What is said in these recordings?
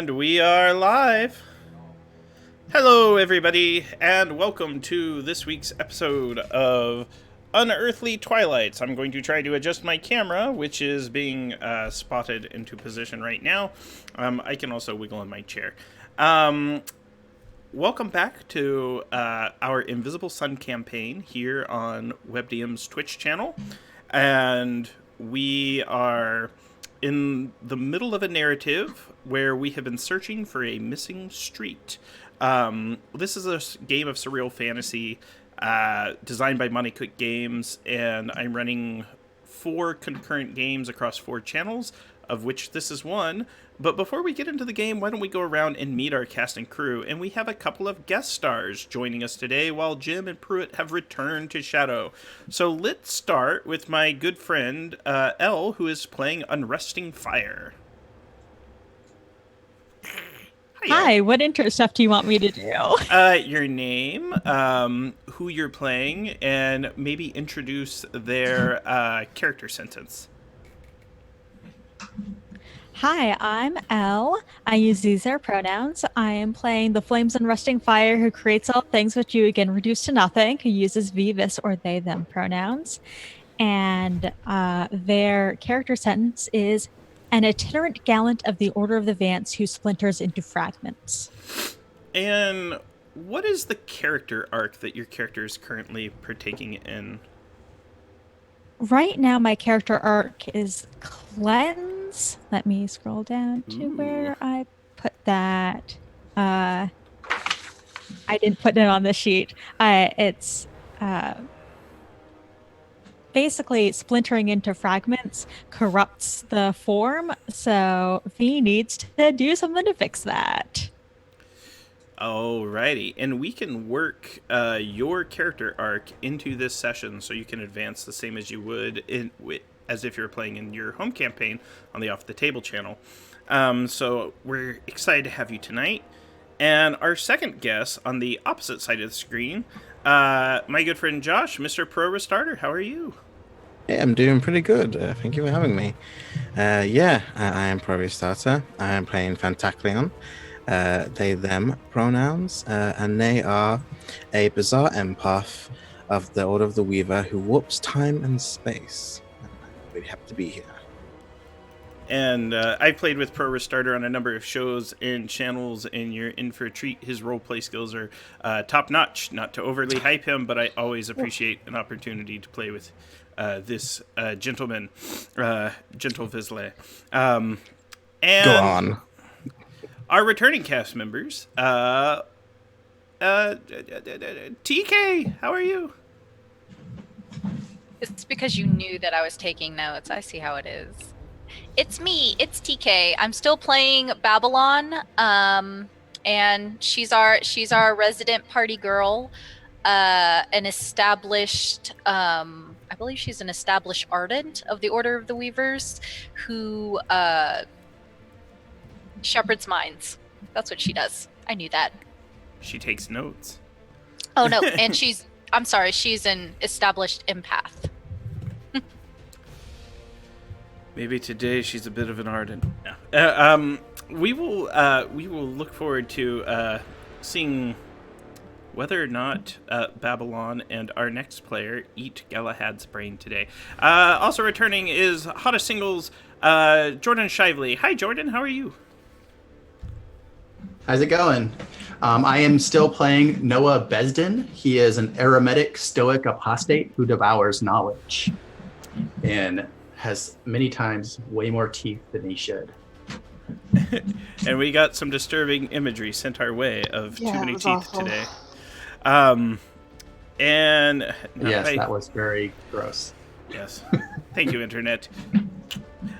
And we are live. Hello, everybody, and welcome to this week's episode of Unearthly Twilights. I'm going to try to adjust my camera, which is being spotted into position right now. I can also wiggle in my chair. Welcome back to our Invisible Sun campaign here on WebDM's Twitch channel. And we are in the middle of a narrative where we have been searching for a missing street. This is a game of surreal fantasy designed by Monte Cook Games, and I'm running 4 concurrent games across 4 channels, of which this is one. But before we get into the game, why don't we go around and meet our cast and crew? And we have a couple of guest stars joining us today, while Jim and Pruitt have returned to Shadow. So let's start with my good friend, Elle, who is playing Unresting Fire. Hi, what intro stuff do you want me to do? Your name, who you're playing, and maybe introduce their character sentence. Hi, I'm Elle. I use these their pronouns. I am playing the Flames Unresting Fire, who creates all things which you again reduce to nothing, who uses we, this, or they, them pronouns. And their character sentence is an itinerant gallant of the Order of the Vance who splinters into fragments. And what is the character arc that your character is currently partaking in? Right now, my character arc is cleanse. Let me scroll down to where I put that. I didn't put it on the sheet. It's basically splintering into fragments corrupts the form, so V needs to do something to fix that. Alrighty, and we can work your character arc into this session, so you can advance the same as you would as if you're playing in your home campaign on the Off the Table channel. So we're excited to have you tonight. And our second guest on the opposite side of the screen, my good friend Josh, Mr. Pro Restarter. How are you? Hey, I'm doing pretty good. Thank you for having me. I am Pro Restarter. I am playing Fantacleon. They, them pronouns, and they are a bizarre empath of the Order of the Weaver who warps time and space. I'm really happy to be here. And I played with Pro Restarter on a number of shows and channels, and you're in for a treat. His roleplay skills are top-notch. Not to overly hype him, but I always appreciate an opportunity to play with this gentleman, Gentle Vizsla. And Go on. Our returning cast members, TK, how are you? It's because you knew that I was taking notes. I see how it is. It's me. It's TK. I'm still playing Babylon, and she's our resident party girl, an established. I believe she's an established ardent of the Order of the Weavers, who shepherds minds. That's what she does. I knew that. She takes notes. Oh no, and she's an established empath. Maybe today she's a bit of an ardent. No. We will look forward to seeing whether or not Babylon and our next player eat Galahad's brain today. Also returning is Hottest Singles, Jordan Shively. Hi, Jordan. How are you? How's it going? I am still playing Noah Besden. He is an eremitic stoic apostate who devours knowledge and has many times way more teeth than he should. And we got some disturbing imagery sent our way of too many teeth awful today. And that was very gross. Yes. Thank you, Internet.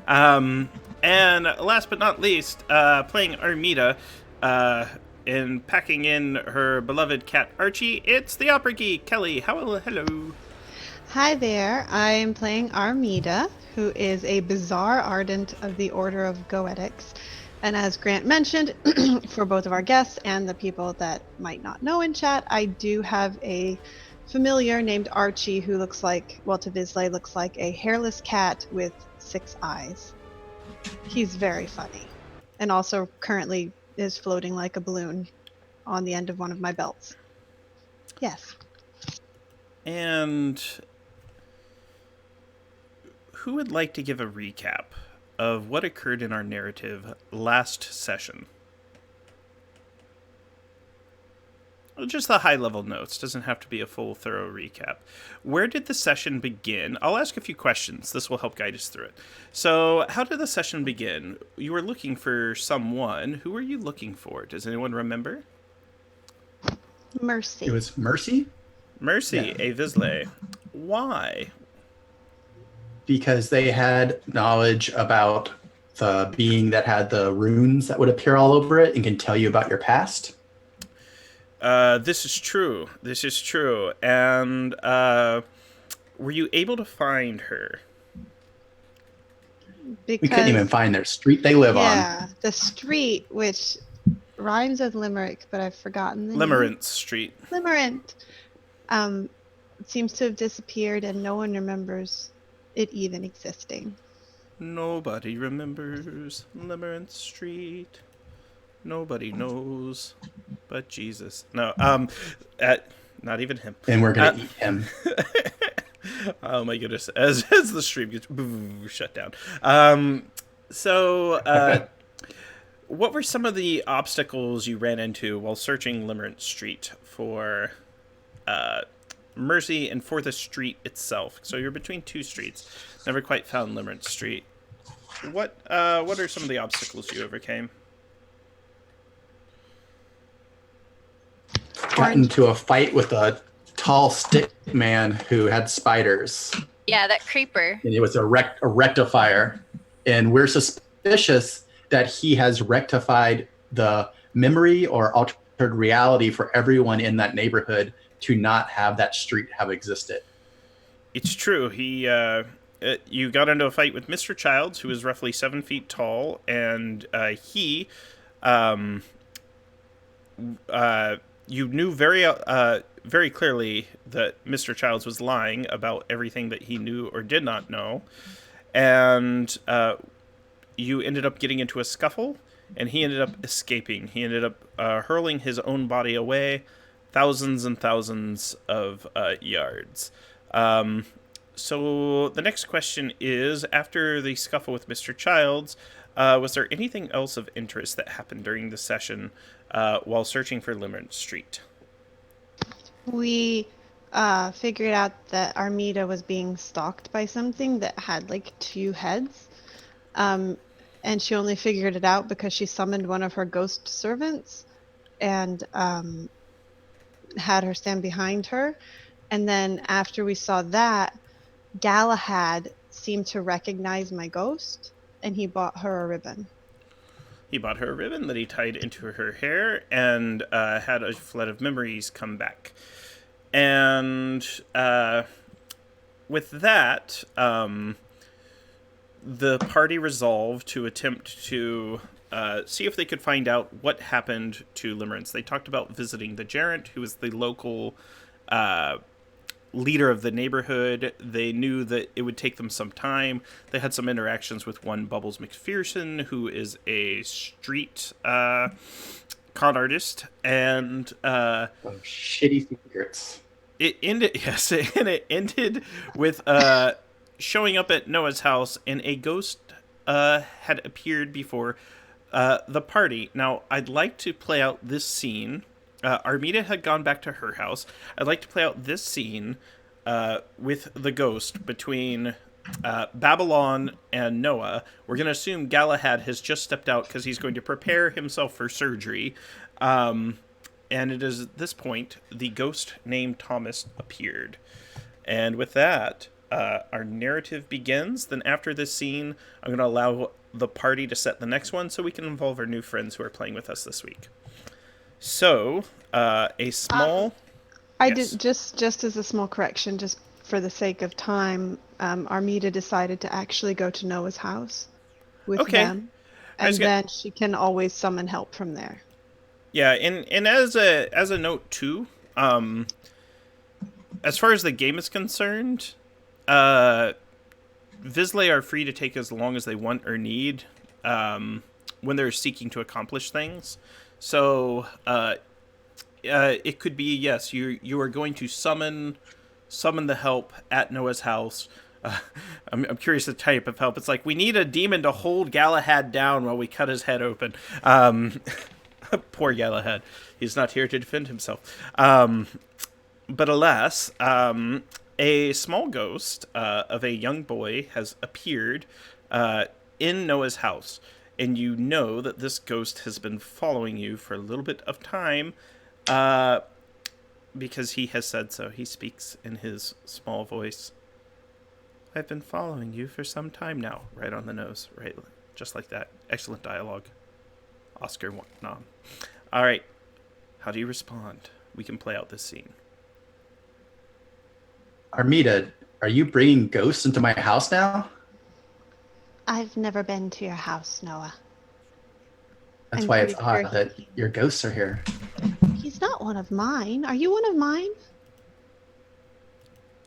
And last but not least, playing Armida, and packing in her beloved cat Archie, it's the opera geek, Kelly. Hello. Hi there, I am playing Armida, who is a bizarre ardent of the Order of Goetics. And as Grant mentioned, for both of our guests and the people that might not know in chat, I do have a familiar named Archie who looks like, well, to Vizsla, looks like a hairless cat with 6 eyes. He's very funny. And also currently is floating like a balloon on the end of one of my belts. Yes. And who would like to give a recap of what occurred in our narrative last session? Just the high-level notes. Doesn't have to be a full, thorough recap. Where did the session begin? I'll ask a few questions. This will help guide us through it. So, how did the session begin? You were looking for someone. Who were you looking for? Does anyone remember? Mercy. It was Mercy? Mercy, Yeah. a Visley. Why? Because they had knowledge about the being that had the runes that would appear all over it and can tell you about your past. This is true. This is true. And were you able to find her? Because, We couldn't even find their street they live on. yeah, the street, which rhymes with limerick, but I've forgotten the name. Limerence Street. Limerent. Seems to have disappeared, and no one remembers it even existing. Nobody remembers Limerence Street. Nobody knows but Jesus. No, not even him. And we're going to eat him. Oh my goodness. As the stream gets shut down. What were some of the obstacles you ran into while searching Limerence Street for Mercy and for the street itself? So you're between two streets. Never quite found Limerence Street. What are some of the obstacles you overcame? Got into a fight with a tall stick man who had spiders. Yeah, that creeper. And it was a rectifier. And we're suspicious that he has rectified the memory or altered reality for everyone in that neighborhood to not have that street have existed. It's true. You got into a fight with Mr. Childs, who is roughly 7 feet tall, and you knew very clearly that Mr. Childs was lying about everything that he knew or did not know, and you ended up getting into a scuffle, and he ended up escaping. He ended up hurling his own body away thousands and thousands of yards. So the next question is, after the scuffle with Mr. Childs, was there anything else of interest that happened during the session while searching for Limerence Street? We figured out that Armida was being stalked by something that had like 2 heads. And she only figured it out because she summoned one of her ghost servants and had her stand behind her. And then after we saw that, Galahad seemed to recognize my ghost, and he bought her a ribbon. He bought her a ribbon that he tied into her hair and had a flood of memories come back. And with that, the party resolved to attempt to see if they could find out what happened to Limerence. They talked about visiting the Gerent, who was the local leader of the neighborhood. They knew that it would take them some time. They had some interactions with one Bubbles McPherson, who is a street con artist, and Shitty secrets. it ended. Yes, and it ended with showing up at Noah's house, and a ghost had appeared before the party. Now, I'd like to play out this scene. Armida had gone back to her house. I'd like to play out this scene with the ghost between Babylon and Noah. We're going to assume Galahad has just stepped out because he's going to prepare himself for surgery. And it is at this point the ghost named Thomas appeared. And with that, our narrative begins. Then after this scene, I'm going to allow the party to set the next one so we can involve our new friends who are playing with us this week. So, a small... I did just as a small correction, just for the sake of time. Armida decided to actually go to Noah's house with them, and then she can always summon help from there. Yeah, and as a note too, as far as the game is concerned, Visley are free to take as long as they want or need. when they're seeking to accomplish things. So it could be, yes, you are going to summon the help at Noah's house. I'm curious the type of help. It's like, we need a demon to hold Galahad down while we cut his head open. Poor Galahad. He's not here to defend himself. But alas, a small ghost of a young boy has appeared in Noah's house. And you know that this ghost has been following you for a little bit of time because he has said so. He speaks in his small voice. I've been following you for some time now. Right on the nose. Right, just like that. Excellent dialogue. Oscar nom. All right. How do you respond? We can play out this scene. Armida, are you bringing ghosts into my house now? I've never been to your house, Noah. That's I'm why it's pretty odd sure that your ghosts are here. He's not one of mine. Are you one of mine?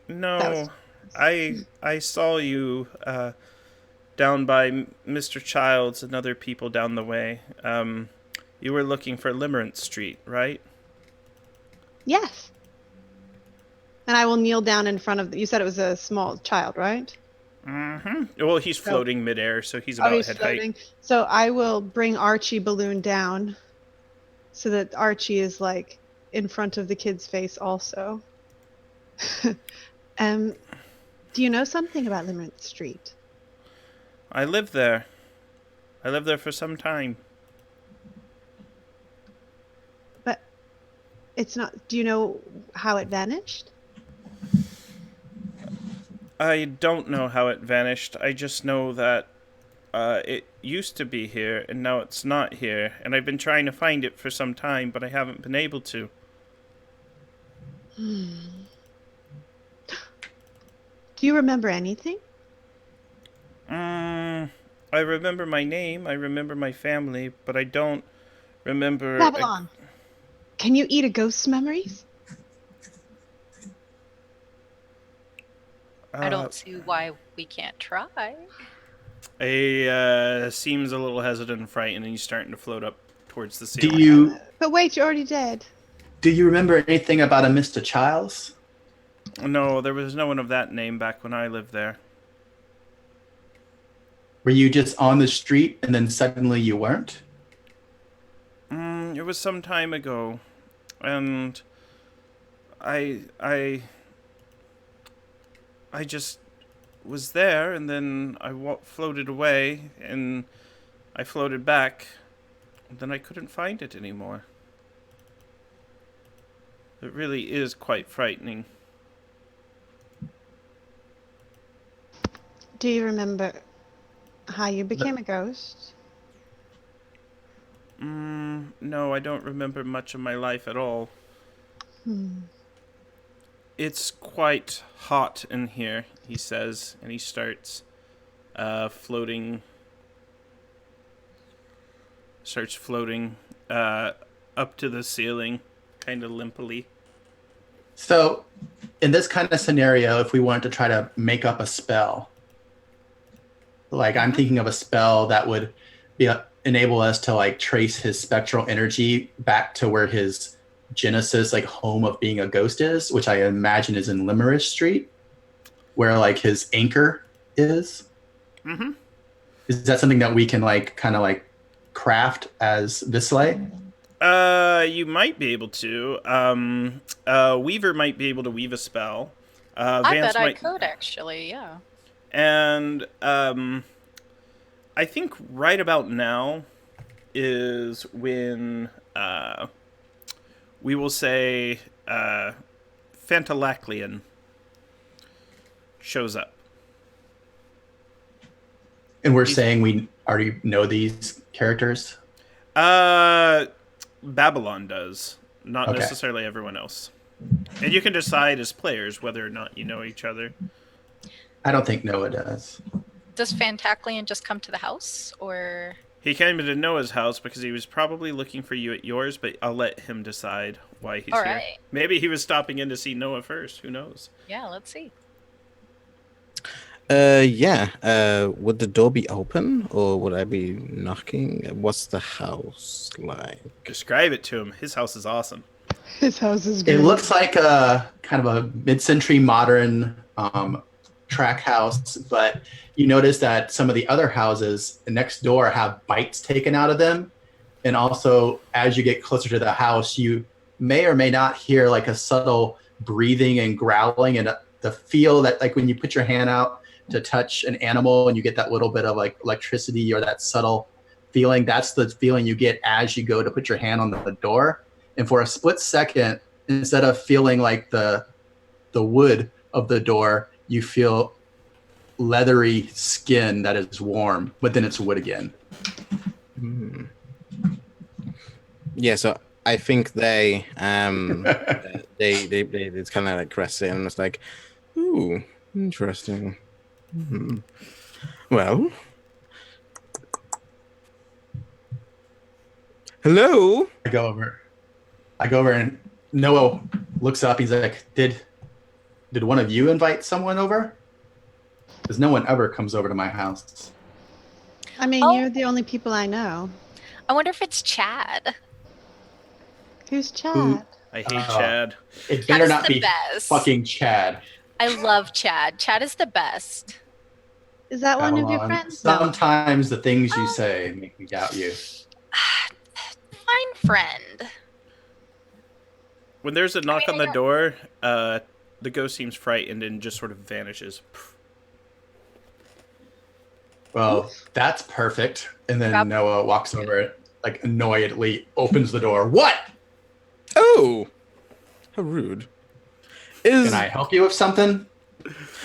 No, I saw you down by Mr. Childs and other people down the way. You were looking for Limerence Street, right? Yes. And I will kneel down in front of. You said it was a small child, right? Mm-hmm. Well, he's floating midair, so he's about He's head floating. height. So I will bring Archie Balloon down, so that Archie is like in front of the kid's face also. Do you know something about Limerence Street? I live there. I lived there for some time. But it's not. Do you know how it vanished? I don't know how it vanished. I just know that it used to be here, and now it's not here. And I've been trying to find it for some time, but I haven't been able to. Do you remember anything? I remember my name, I remember my family, but I don't remember... Babylon. Can you eat a ghost's memories? I don't see why we can't try. He seems a little hesitant and frightened, and he's starting to float up towards the ceiling. But wait, you're already dead. Do you remember anything about a Mr. Childs? No, there was no one of that name back when I lived there. Were you just on the street and then suddenly you weren't? It was some time ago, and I just was there, and then I floated away, and I floated back, and then I couldn't find it anymore. It really is quite frightening. Do you remember how you became a ghost? No, I don't remember much of my life at all. It's quite hot in here, he says, and he starts floating up to the ceiling, kind of limply. So, in this kind of scenario, if we wanted to try to make up a spell, like I'm thinking of a spell that would enable us to like trace his spectral energy back to where his genesis, like home of being a ghost is, which I imagine is in Limerence Street, where like his anchor is. Mm-hmm. Is that something that we can like kind of like craft as Vislite? You might be able to. Weaver might be able to weave a spell. I bet I could actually, yeah. And I think right about now is when we will say Fantalaclian shows up. And we're saying we already know these characters? Babylon does, not Okay. necessarily everyone else. And you can decide as players whether or not you know each other. I don't think Noah does. Does Fantaclian just come to the house, or...? He came to Noah's house because he was probably looking for you at yours, but I'll let him decide why he's All here. right. Maybe he was stopping in to see Noah first. Who knows? Yeah, let's see. Yeah. Would the door be open or would I be knocking? What's the house like? Describe it to him. His house is awesome. His house is It great. looks like a kind of a mid-century modern track house, but you notice that some of the other houses next door have bites taken out of them. And also, as you get closer to the house, you may or may not hear like a subtle breathing and growling, and the feel that like when you put your hand out to touch an animal and you get that little bit of like electricity or that subtle feeling, that's the feeling you get as you go to put your hand on the door. And for a split second, instead of feeling like the wood of the door, you feel leathery skin that is warm, but then it's wood again. Hmm. Yeah, so I think they it's kind of like caress it and it's like, ooh, interesting. Hmm. Well, hello. I go over and Noah looks up. He's like, did one of you invite someone over? Because no one ever comes over to my house. I mean, Oh. you're the only people I know. I wonder if it's Chad. Who's Chad? Who- I hate Chad. It better Chad is not the be best. fucking Chad. I love Chad. Chad is the best. Is that one of your Babylon. friends? No. Sometimes the things you say make me doubt you. Fine friend. When there's a knock I on the don't- door, the ghost seems frightened and just sort of vanishes. Well, that's perfect. And then Rob- Noah walks over, like annoyedly opens the door. What? Oh, how rude. Can I help you with something?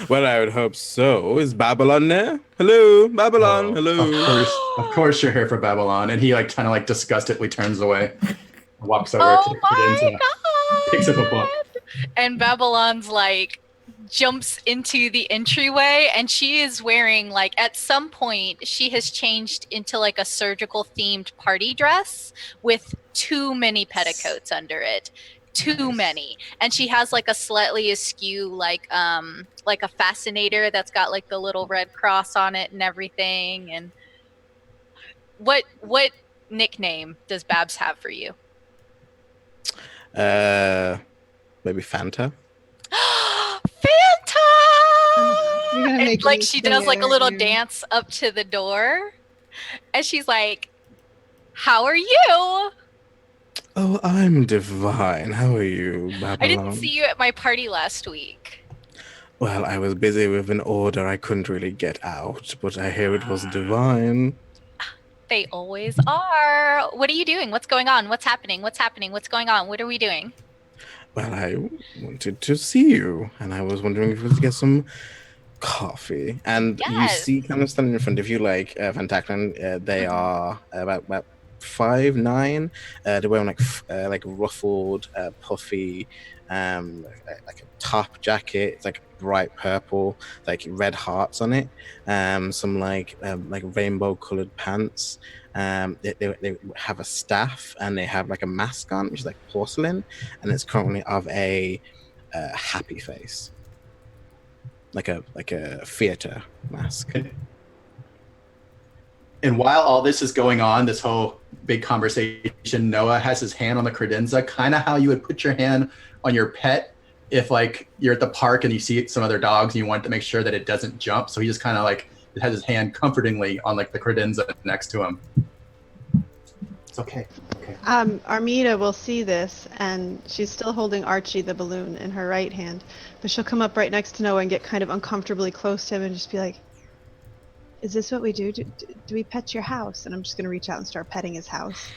Well, I would hope so. Is Babylon there? Hello, Babylon. Oh, Hello. Of course you're here for Babylon. And he like kind of like disgustedly turns away, walks over Oh to the my credenza, god! picks up a book. And Babylon's like jumps into the entryway, and she is wearing like at some point she has changed into like a surgical themed party dress with too many petticoats under it. Too many. And she has like a slightly askew like a fascinator that's got like the little red cross on it and everything. And what nickname does Babs have for you? Maybe Fanta. Fanta! You're gonna And, make like me she say does it, like a aren't little you? dance up to the door, and she's like, "How are you? Oh, I'm divine. How are you, Babylon? I didn't see you at my party last week." Well, I was busy with an order. I couldn't really get out, but I hear it was divine. They always are. What are you doing? What's going on? What's happening? What's happening? What's going on? What are we doing? Well, I wanted to see you, and I was wondering if we could get some coffee. And you Yes. see, kind of standing in front of you, like Van Tacklen. They are about 5'9". They're wearing like ruffled, puffy, like a top jacket. It's like bright purple, like red hearts on it. Some like rainbow colored pants. They have a staff and they have like a mask on, which is like porcelain, and it's currently of a happy face, like a theater mask. And while all this is going on, this whole big conversation, Noah has his hand on the credenza, kind of how you would put your hand on your pet if like you're at the park and you see some other dogs and you want to make sure that it doesn't jump. So he just kind of like has his hand comfortingly on like the credenza next to him. It's okay. Okay. Armida will see this, and she's still holding Archie the balloon in her right hand, but she'll come up right next to Noah and get kind of uncomfortably close to him and just be like, "Is this what we do? Do we pet your house?" And I'm just gonna reach out and start petting his house.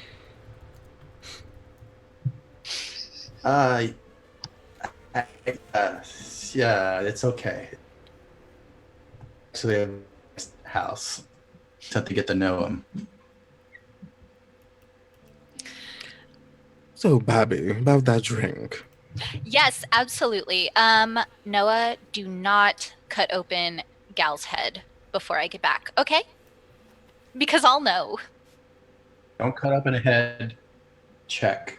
Yeah, it's okay. Actually, a house. Just have to get to know him. So, Babby, about that drink. Yes, absolutely. Noah, do not cut open Gal's head before I get back, okay? Because I'll know. Don't cut up in a head. Check.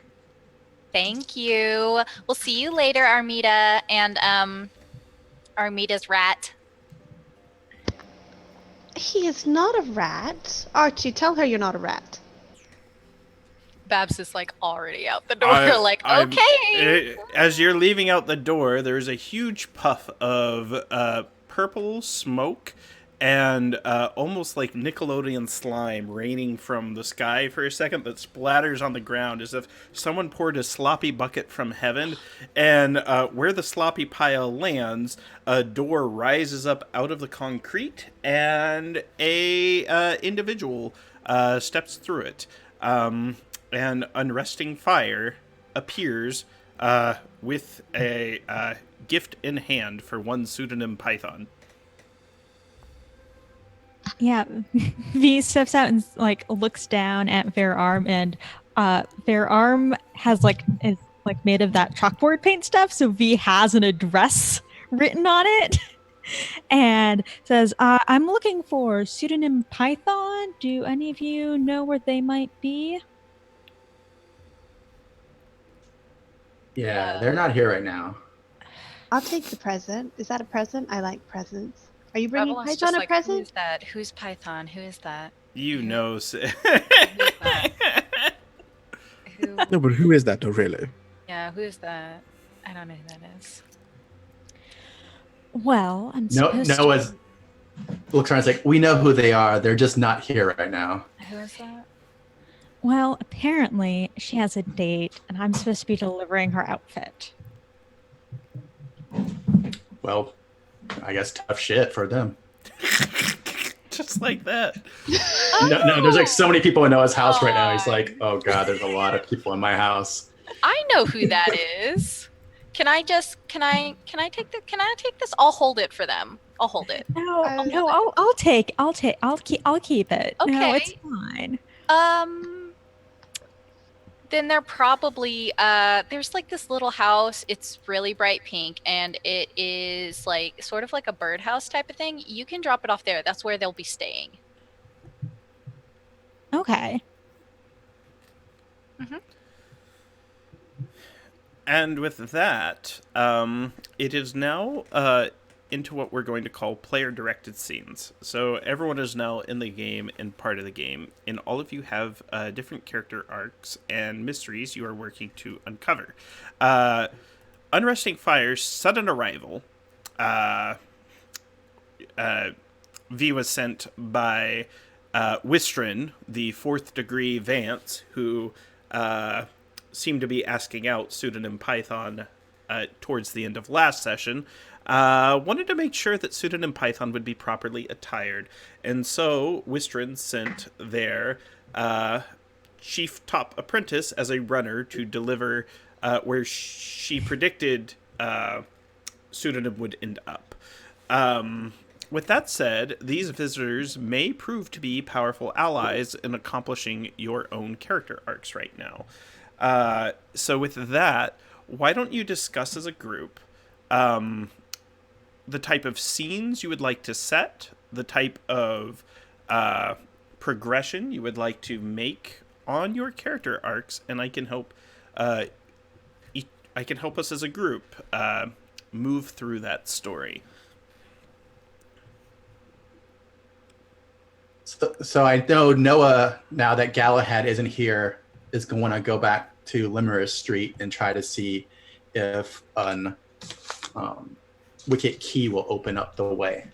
Thank you. We'll see you later, Armida and Armida's rat. He is not a rat. Archie, tell her you're not a rat. Babs is like already out the door, okay. As you're leaving out the door, there's a huge puff of purple smoke and almost like Nickelodeon slime raining from the sky for a second that splatters on the ground as if someone poured a sloppy bucket from heaven. And where the sloppy pile lands, a door rises up out of the concrete and a individual steps through it. And Unresting Fire appears with a gift in hand for one pseudonym Python. Yeah, V steps out and like looks down at Verarm, and Verarm is made of that chalkboard paint stuff. So V has an address written on it, and says, "I'm looking for pseudonym Python. Do any of you know where they might be?" Yeah, they're not here right now. I'll take the present. Is that a present? I like presents. Are you bringing Babylon's Python just a like, present? who's that? Who's Python? Who is that? You know. Who? No, but who is that though, really? Yeah, who is that? I don't know who that is. Well, I'm No, supposed Noah's looks around. It's like, we know who they are. They're just not here right now. Who is that? Well, apparently she has a date, and I'm supposed to be delivering her outfit. Well, I guess tough shit for them. Just like that. No, there's like so many people in Noah's house right now. He's like, oh god, there's a lot of people in my house. I know who that is. Can I take this? I'll hold it for them. I'll hold it. No, Um, no, I'll keep it. No, Okay. it's fine. Then they're probably there's like this little house. It's really bright pink, and it is like sort of like a birdhouse type of thing. You can drop it off there. That's where they'll be staying. Okay. And with that, it is now into what we're going to call player-directed scenes. So everyone is now in the game and part of the game, and all of you have different character arcs and mysteries you are working to uncover. Unresting Fire's sudden arrival. V was sent by Wistrin, the 4th degree Vance, who seemed to be asking out pseudonym Python towards the end of last session. Wanted to make sure that pseudonym Python would be properly attired, and so Wistrin sent their chief top apprentice as a runner to deliver where she predicted pseudonym would end up. With that said, these visitors may prove to be powerful allies in accomplishing your own character arcs right now. So with that, why don't you discuss as a group the type of scenes you would like to set, the type of progression you would like to make on your character arcs, and I can help us as a group move through that story. So I know Noah, now that Galahad isn't here, is going to go back to Limerus Street and try to see if an wicket key will open up the way.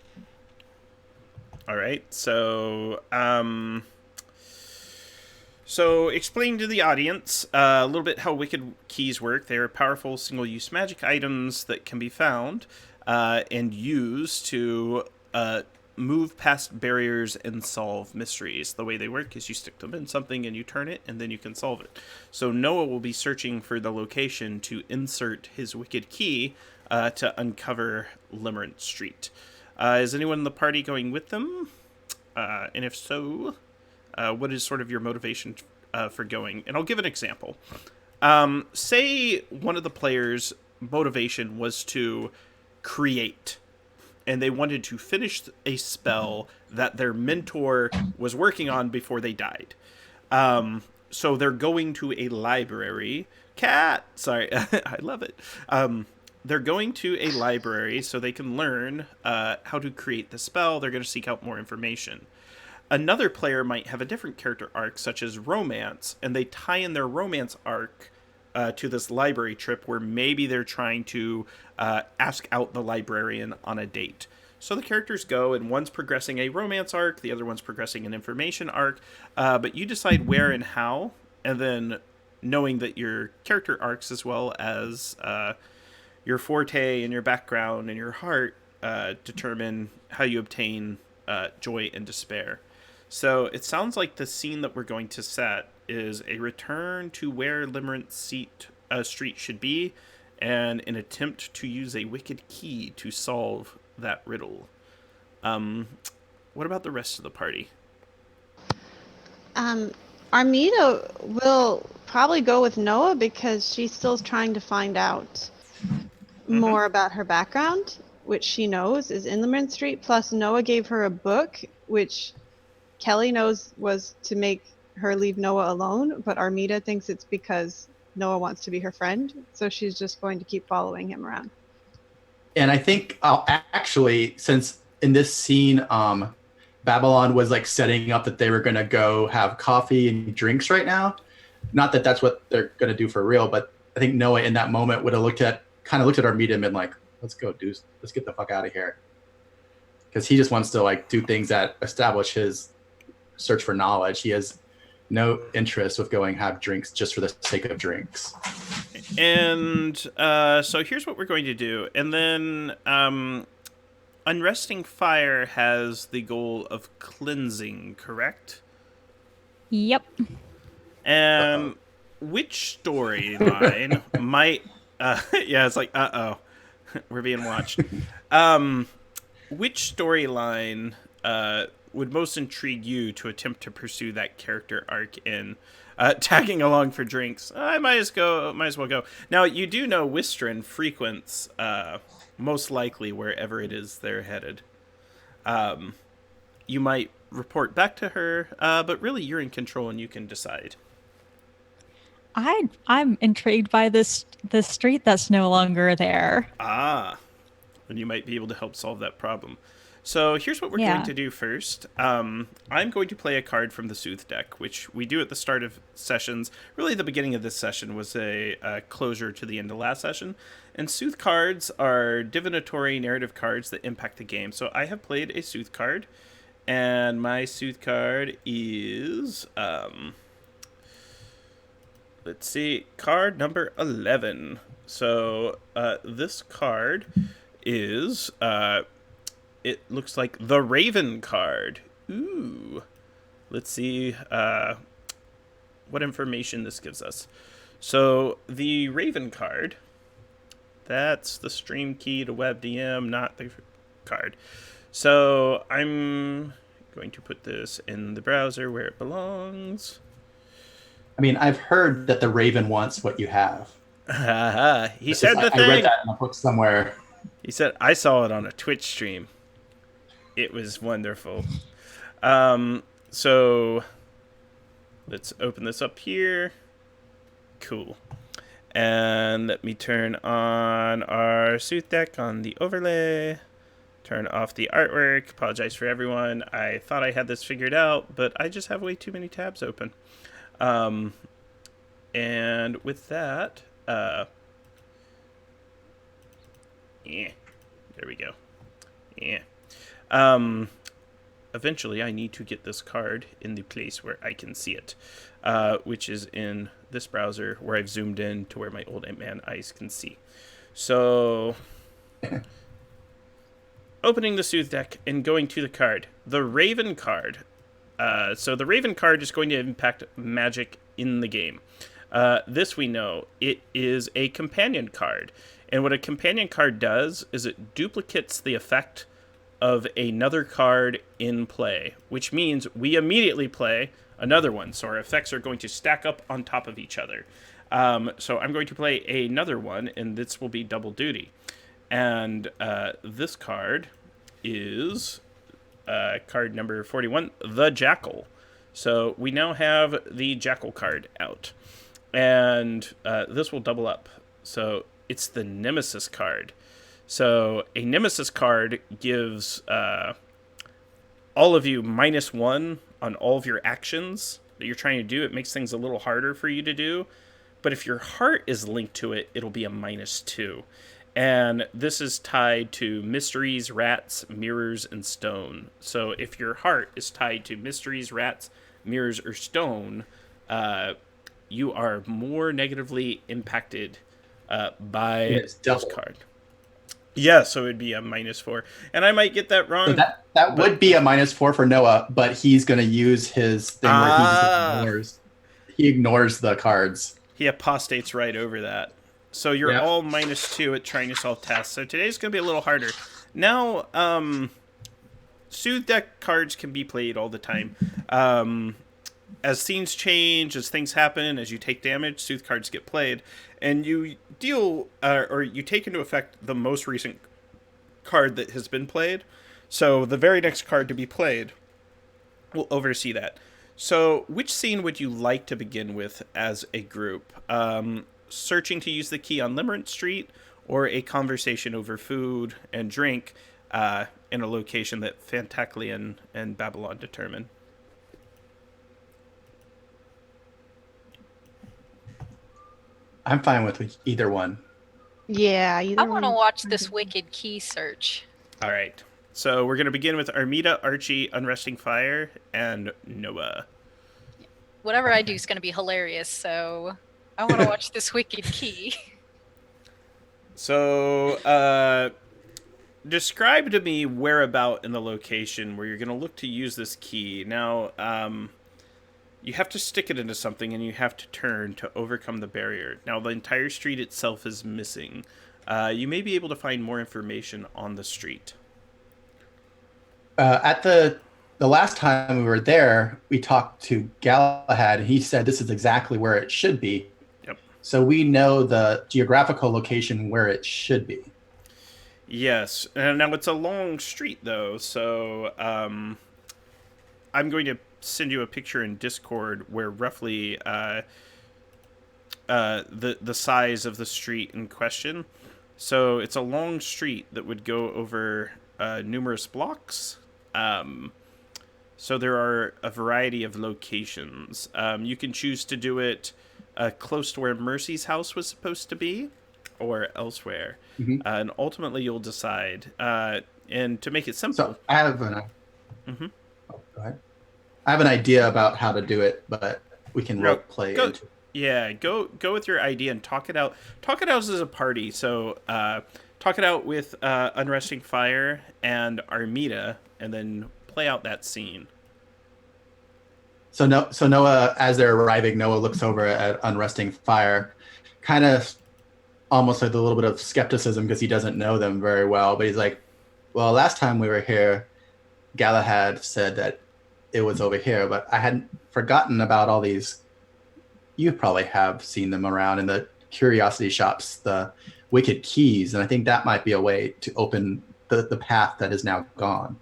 All right, so explain to the audience a little bit how wicked keys work. They are powerful single-use magic items that can be found and used to move past barriers and solve mysteries. The way they work is you stick them in something and you turn it, and then you can solve it. So Noah will be searching for the location to insert his wicked key to uncover Limerence Street. Is anyone in the party going with them? And if so, what is sort of your motivation for going? And I'll give an example. Say one of the players' motivation was to create, and they wanted to finish a spell that their mentor was working on before they died. So they're going to a library. I love it. they're going to a library so they can learn how to create the spell. They're going to seek out more information. Another player might have a different character arc, such as romance, and they tie in their romance arc to this library trip where maybe they're trying to ask out the librarian on a date. So the characters go, and one's progressing a romance arc, the other one's progressing an information arc, but you decide where and how, and then knowing that your character arcs as well as your forte and your background and your heart determine how you obtain joy and despair. So it sounds like the scene that we're going to set is a return to where Limerence Street should be, and an attempt to use a wicked key to solve that riddle. What about the rest of the party? Armida will probably go with Noah because she's still trying to find out more about her background, which she knows is in Limerence Street. Plus, Noah gave her a book, which Kelly knows was to make her leave Noah alone, but Armida thinks it's because Noah wants to be her friend, so she's just going to keep following him around. And I think actually, since in this scene, Babylon was like setting up that they were going to go have coffee and drinks right now. Not that that's what they're going to do for real, but I think Noah in that moment would have looked at Armida and been like, let's go, dude, let's get the fuck out of here. Because he just wants to like do things that establish his search for knowledge. He has no interest with going have drinks just for the sake of drinks. And so here's what we're going to do. And then Unresting Fire has the goal of cleansing, correct? Yep. Which storyline might... yeah, it's like, uh-oh. We're being watched. Which storyline would most intrigue you to attempt to pursue that character arc in? Tagging along for drinks. I might as well go. Now, you do know Wistrin frequents most likely wherever it is they're headed. You might report back to her, but really you're in control and you can decide. I'm intrigued by this street that's no longer there. Ah, then you might be able to help solve that problem. So here's what we're going to do first. I'm going to play a card from the Soothe deck, which we do at the start of sessions. Really, the beginning of this session was a closure to the end of last session. And Soothe cards are divinatory narrative cards that impact the game. So I have played a Soothe card, and my Soothe card is... let's see, card number 11. So this card is... it looks like the Raven card. Ooh. Let's see what information this gives us. So the Raven card, that's the stream key to WebDM, not the card. So I'm going to put this in the browser where it belongs. I mean, I've heard that the Raven wants what you have. He said the thing. I read that in a book somewhere. He said, I saw it on a Twitch stream. It was wonderful. So let's open this up here. Cool. And let me turn on our Soothe deck on the overlay. Turn off the artwork. Apologize for everyone. I thought I had this figured out, but I just have way too many tabs open. And with that, there we go. Yeah. Eventually I need to get this card in the place where I can see it, which is in this browser where I've zoomed in to where my old man eyes can see. So opening the Soothe deck and going to the card, the Raven card. So the Raven card is going to impact magic in the game. This we know. It is a companion card. And what a companion card does is it duplicates the effect of another card in play, which means we immediately play another one. So our effects are going to stack up on top of each other. So I'm going to play another one, and this will be double duty. And this card is card number 41, the Jackal. So we now have the Jackal card out. And this will double up. So it's the Nemesis card. So a Nemesis card gives all of you -1 on all of your actions that you're trying to do. It makes things a little harder for you to do. But if your heart is linked to it, it'll be a -2. And this is tied to mysteries, rats, mirrors, and stone. So if your heart is tied to mysteries, rats, mirrors, or stone, you are more negatively impacted by this card. Yeah, so it'd be a -4. And I might get that wrong. So that would be a -4 for Noah, but he's going to use his thing where he ignores the cards. He apostates right over that. So you're all -2 at trying to solve tasks. So today's going to be a little harder. Now, Soothe deck cards can be played all the time. As scenes change, as things happen, as you take damage, Soothe cards get played. And you deal, or you take into effect the most recent card that has been played. So the very next card to be played will oversee that. So which scene would you like to begin with as a group? Searching to use the key on Limerence Street, or a conversation over food and drink in a location that Fantaclian and Babylon determine? I'm fine with either one. Yeah, I want to watch this wicked key search. All right. So we're going to begin with Armida, Archie, Unresting Fire, and Noah. Whatever I do is going to be hilarious, so I want to watch this wicked key. So, describe to me whereabout in the location where you're going to look to use this key. Now, you have to stick it into something, and you have to turn to overcome the barrier. Now, the entire street itself is missing. You may be able to find more information on the street. At the last time we were there, we talked to Galahad, and he said this is exactly where it should be. Yep. So we know the geographical location where it should be. Yes. Now, it's a long street, though, so I'm going to send you a picture in Discord where roughly the size of the street in question. So it's a long street that would go over numerous blocks. So there are a variety of locations. You can choose to do it close to where Mercy's house was supposed to be, or elsewhere. Mm-hmm. And ultimately you'll decide. And to make it simple... So I have go ahead. I have an idea about how to do it, but we can role play into it. Yeah, go with your idea and talk it out. Talk it out as a party. So talk it out with Unresting Fire and Armida, and then play out that scene. So Noah, as they're arriving, Noah looks over at Unresting Fire, kind of almost with a little bit of skepticism because he doesn't know them very well. But he's like, well, last time we were here, Galahad said that it was over here, but I hadn't forgotten about all these. You probably have seen them around in the curiosity shops, the wicked keys, and I think that might be a way to open the path that is now gone.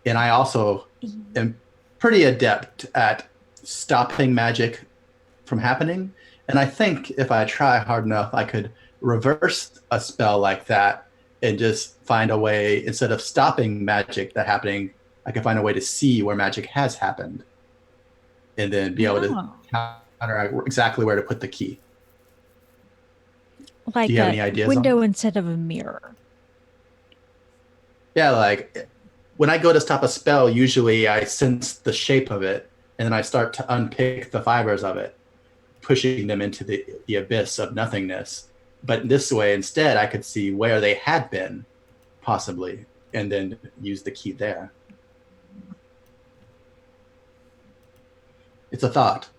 And I also am pretty adept at stopping magic from happening, and I think if I try hard enough, I could reverse a spell like that and just find a way, instead of stopping magic that happening, I can find a way to see where magic has happened, and then be able to counter exactly where to put the key. Like Do you have any ideas? Window instead of a mirror. Yeah, like when I go to stop a spell, usually I sense the shape of it, and then I start to unpick the fibers of it, pushing them into the abyss of nothingness. But this way, instead, I could see where they had been, possibly, and then use the key there. It's a thought.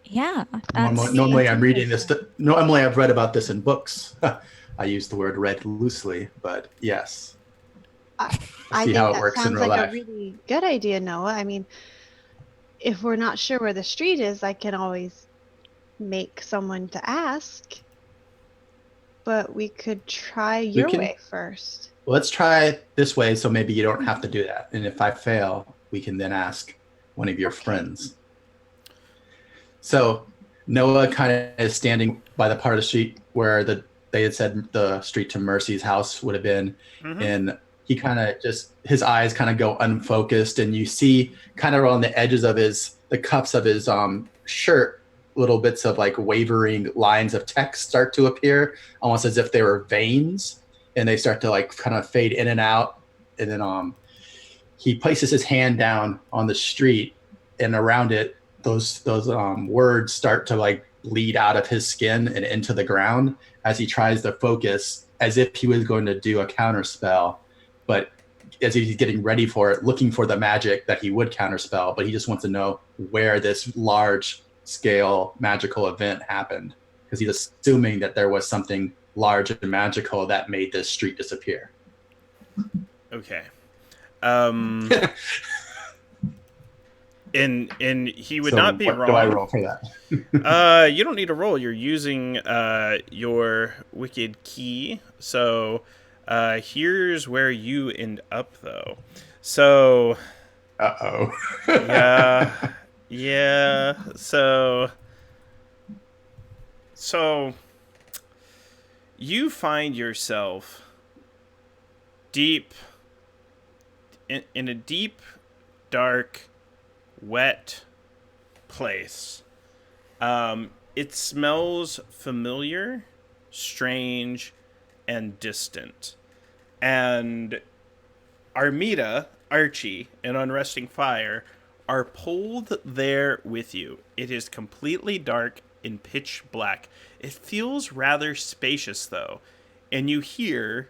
Yeah. Normally I'm reading this. Normally I've read about this in books. I use the word read loosely, but yes. I see think how it that works in sounds real like life. a really good idea, Noah. I mean, if we're not sure where the street is, I can always make someone to ask. But we could try your way first. Well, let's try this way, so maybe you don't have to do that. And if I fail, we can then ask one of your friends. So Noah kind of is standing by the part of the street where they had said the street to Mercy's house would have been, and he kind of just his eyes kind of go unfocused, and you see kind of on the edges of the cuffs of his shirt, little bits of like wavering lines of text start to appear, almost as if they were veins, and they start to like kind of fade in and out, and then he places his hand down on the street, and around it those words start to like bleed out of his skin and into the ground as he tries to focus as if he was going to do a counter spell, but as he's getting ready for it, looking for the magic that he would counterspell, but he just wants to know where this large scale magical event happened, because he's assuming that there was something large and magical that made this street disappear. Okay. And he would not be what wrong. Do I roll for that? You don't need to roll. You're using your wicked key. So here's where you end up, though. So. Uh-oh. Yeah. So you find yourself deep in a deep, dark, wet place. It smells familiar, strange, and distant. And Armida, Archie, and Unresting Fire are pulled there with you. It is completely dark and pitch black. It feels rather spacious, though. And you hear...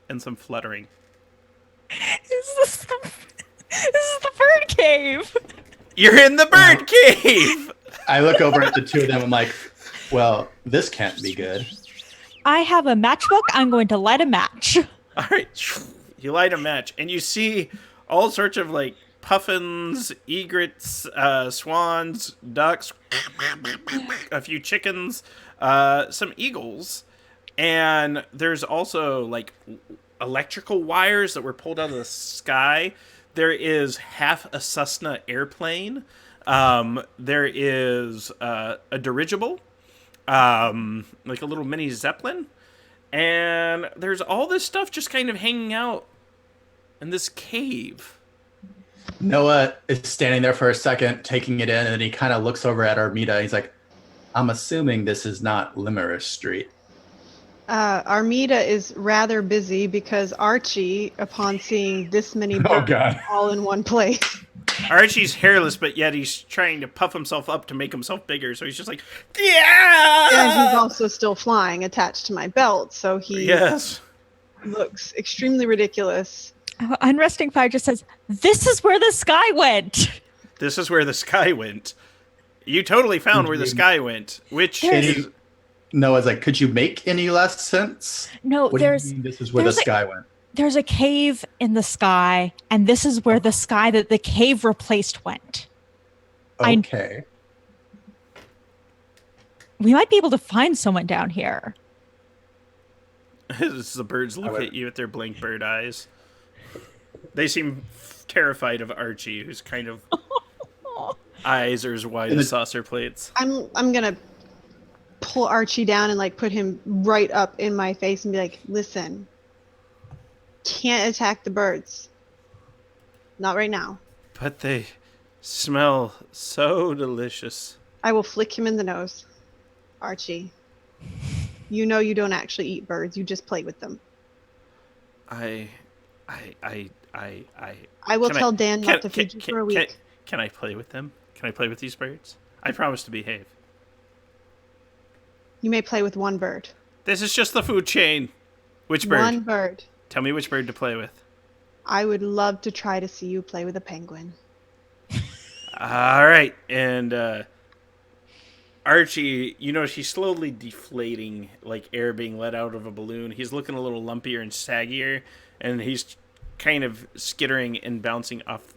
and some fluttering. This is the bird cave. You're in the bird cave! I look over at the two of them. I'm like, well, this can't be good. I have a matchbook. I'm going to light a match. All right. You light a match, and you see all sorts of, like, puffins, egrets, swans, ducks, a few chickens, some eagles, and there's also, like, electrical wires that were pulled out of the sky. There is half a Cessna airplane. There is a dirigible, like a little mini Zeppelin. And there's all this stuff just kind of hanging out in this cave. Noah is standing there for a second, taking it in, and then he kind of looks over at Armida. He's like, I'm assuming this is not Limerick Street. Armida is rather busy because Archie, upon seeing this many birds all in one place. Archie's hairless, but yet he's trying to puff himself up to make himself bigger. So he's just like, yeah! And he's also still flying attached to my belt, so he looks extremely ridiculous. Unresting Fire just says, this is where the sky went. This is where the sky went. You totally found where the sky went, which is... Noah's like, could you make any less sense? No, what do you mean this is where the sky went? There's a cave in the sky, and this is where the sky that the cave replaced went. Okay. We might be able to find someone down here. As the birds look at you with their blank bird eyes. They seem terrified of Archie, whose kind of eyes are as wide as saucer plates. I'm gonna pull Archie down and like put him right up in my face and be like, listen, can't attack the birds. Not right now. But they smell so delicious. I will flick him in the nose. Archie, you know you don't actually eat birds, you just play with them. I will tell Dan not to feed you for a week. Can I play with them? Can I play with these birds? I promise to behave. You may play with one bird. This is just the food chain. Which bird? One bird. Tell me which bird to play with. I would love to try to see you play with a penguin. All right. And Archie, you know, she's slowly deflating, like air being let out of a balloon. He's looking a little lumpier and saggier, and he's kind of skittering and bouncing off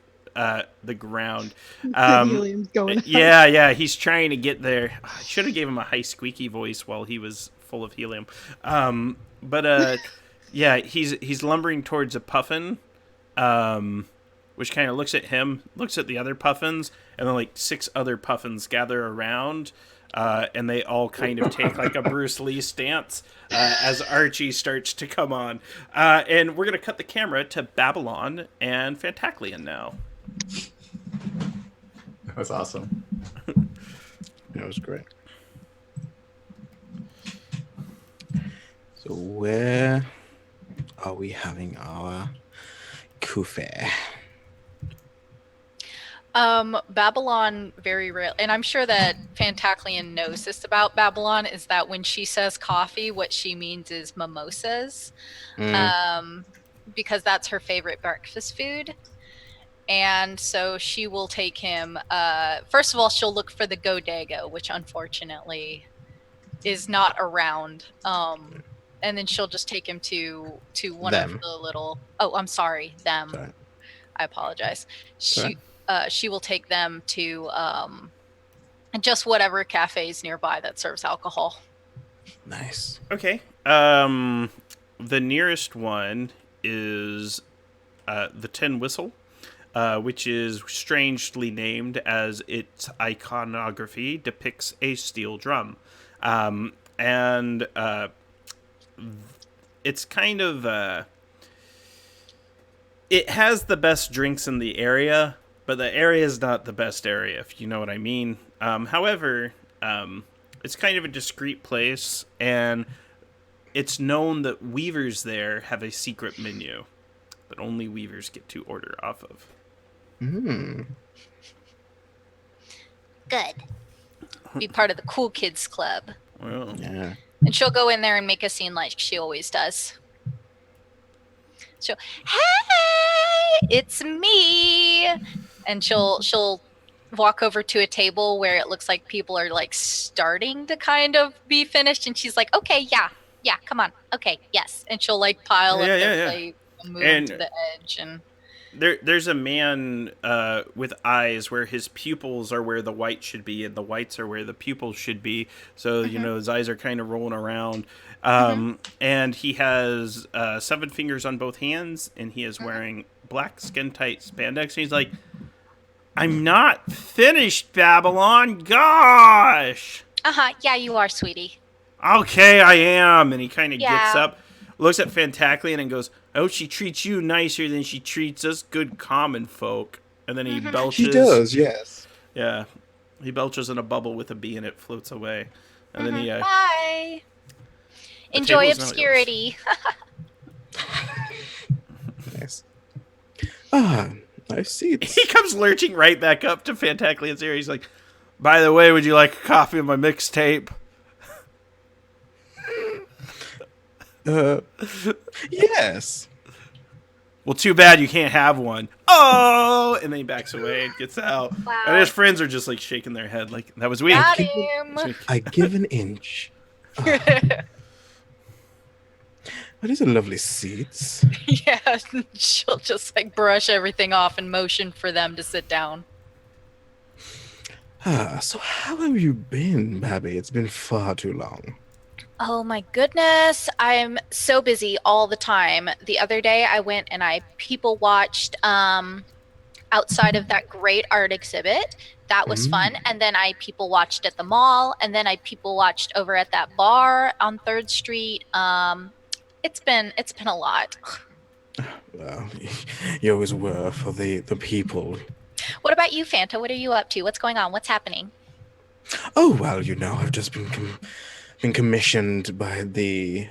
the ground. Helium's going up. Yeah, he's trying to get there. I should have gave him a high squeaky voice while he was full of helium. But yeah, he's lumbering towards a puffin, which kind of looks at him, looks at the other puffins, and then like 6 other puffins gather around. And they all kind of take like a Bruce Lee stance as Archie starts to come on. And we're going to cut the camera to Babylon and Fantaclian now. That was awesome. That was great. So where are we having our kufe? Babylon very real, and I'm sure that Fantaclian knows this about Babylon, is that when she says coffee, what she means is mimosas, because that's her favorite breakfast food. And so she will take him, first of all, she'll look for the Godego, which unfortunately is not around. And then she'll just take him to one Them. of the little, oh, I'm sorry, them. Sorry. I apologize. Sorry. She will take them to just whatever cafes nearby that serves alcohol. Nice. Okay. The nearest one is the Tin Whistle, which is strangely named as its iconography depicts a steel drum. And it's kind of... it has the best drinks in the area, but the area is not the best area, if you know what I mean. However, it's kind of a discreet place, and it's known that weavers there have a secret menu that only weavers get to order off of. Mm. Good. Be part of the cool kids club. Well, Yeah. And she'll go in there and make a scene like she always does. She'll, hey, it's me. And she'll walk over to a table where it looks like people are like starting to kind of be finished, and she's like, okay, yeah, come on, okay, yes. And she'll like pile up their plate and move them to the edge. And there's a man with eyes where his pupils are where the white should be, and the whites are where the pupils should be. So, you know, his eyes are kind of rolling around. And he has 7 fingers on both hands, and he is wearing black skin-tight spandex. And he's like, I'm not finished, Babylon. Gosh! Yeah, you are, sweetie. Okay, I am. And he kind of Yeah. gets up, looks at Fantaclian, and goes, oh, she treats you nicer than she treats us good common folk. And then he belches. She does, yes. Yeah. He belches in a bubble with a bee, and it floats away. And then he... Bye. The Enjoy table's now obscurity. Nice. Ah, nice seats. he comes lurching right back up to Fantaclian's ear. He's like, by the way, would you like a copy of my mixtape? Yes. Well, too bad you can't have one. Oh! And then he backs away and gets out. Wow. And his friends are just like shaking their head like, that was weak. Got That him. was weak. I give an inch. What is a lovely seats? Yeah, she'll just like brush everything off and motion for them to sit down. So how have you been, Babby? It's been far too long. Oh my goodness, I'm so busy all the time. The other day I went and I people watched outside of that great art exhibit. That was fun. And then I people watched at the mall, and then I people watched over at that bar on 3rd Street. It's been a lot. Well, you always were for the people. What about you, Fanta? What are you up to? What's going on? What's happening? Oh, well, you know, I've just been commissioned by the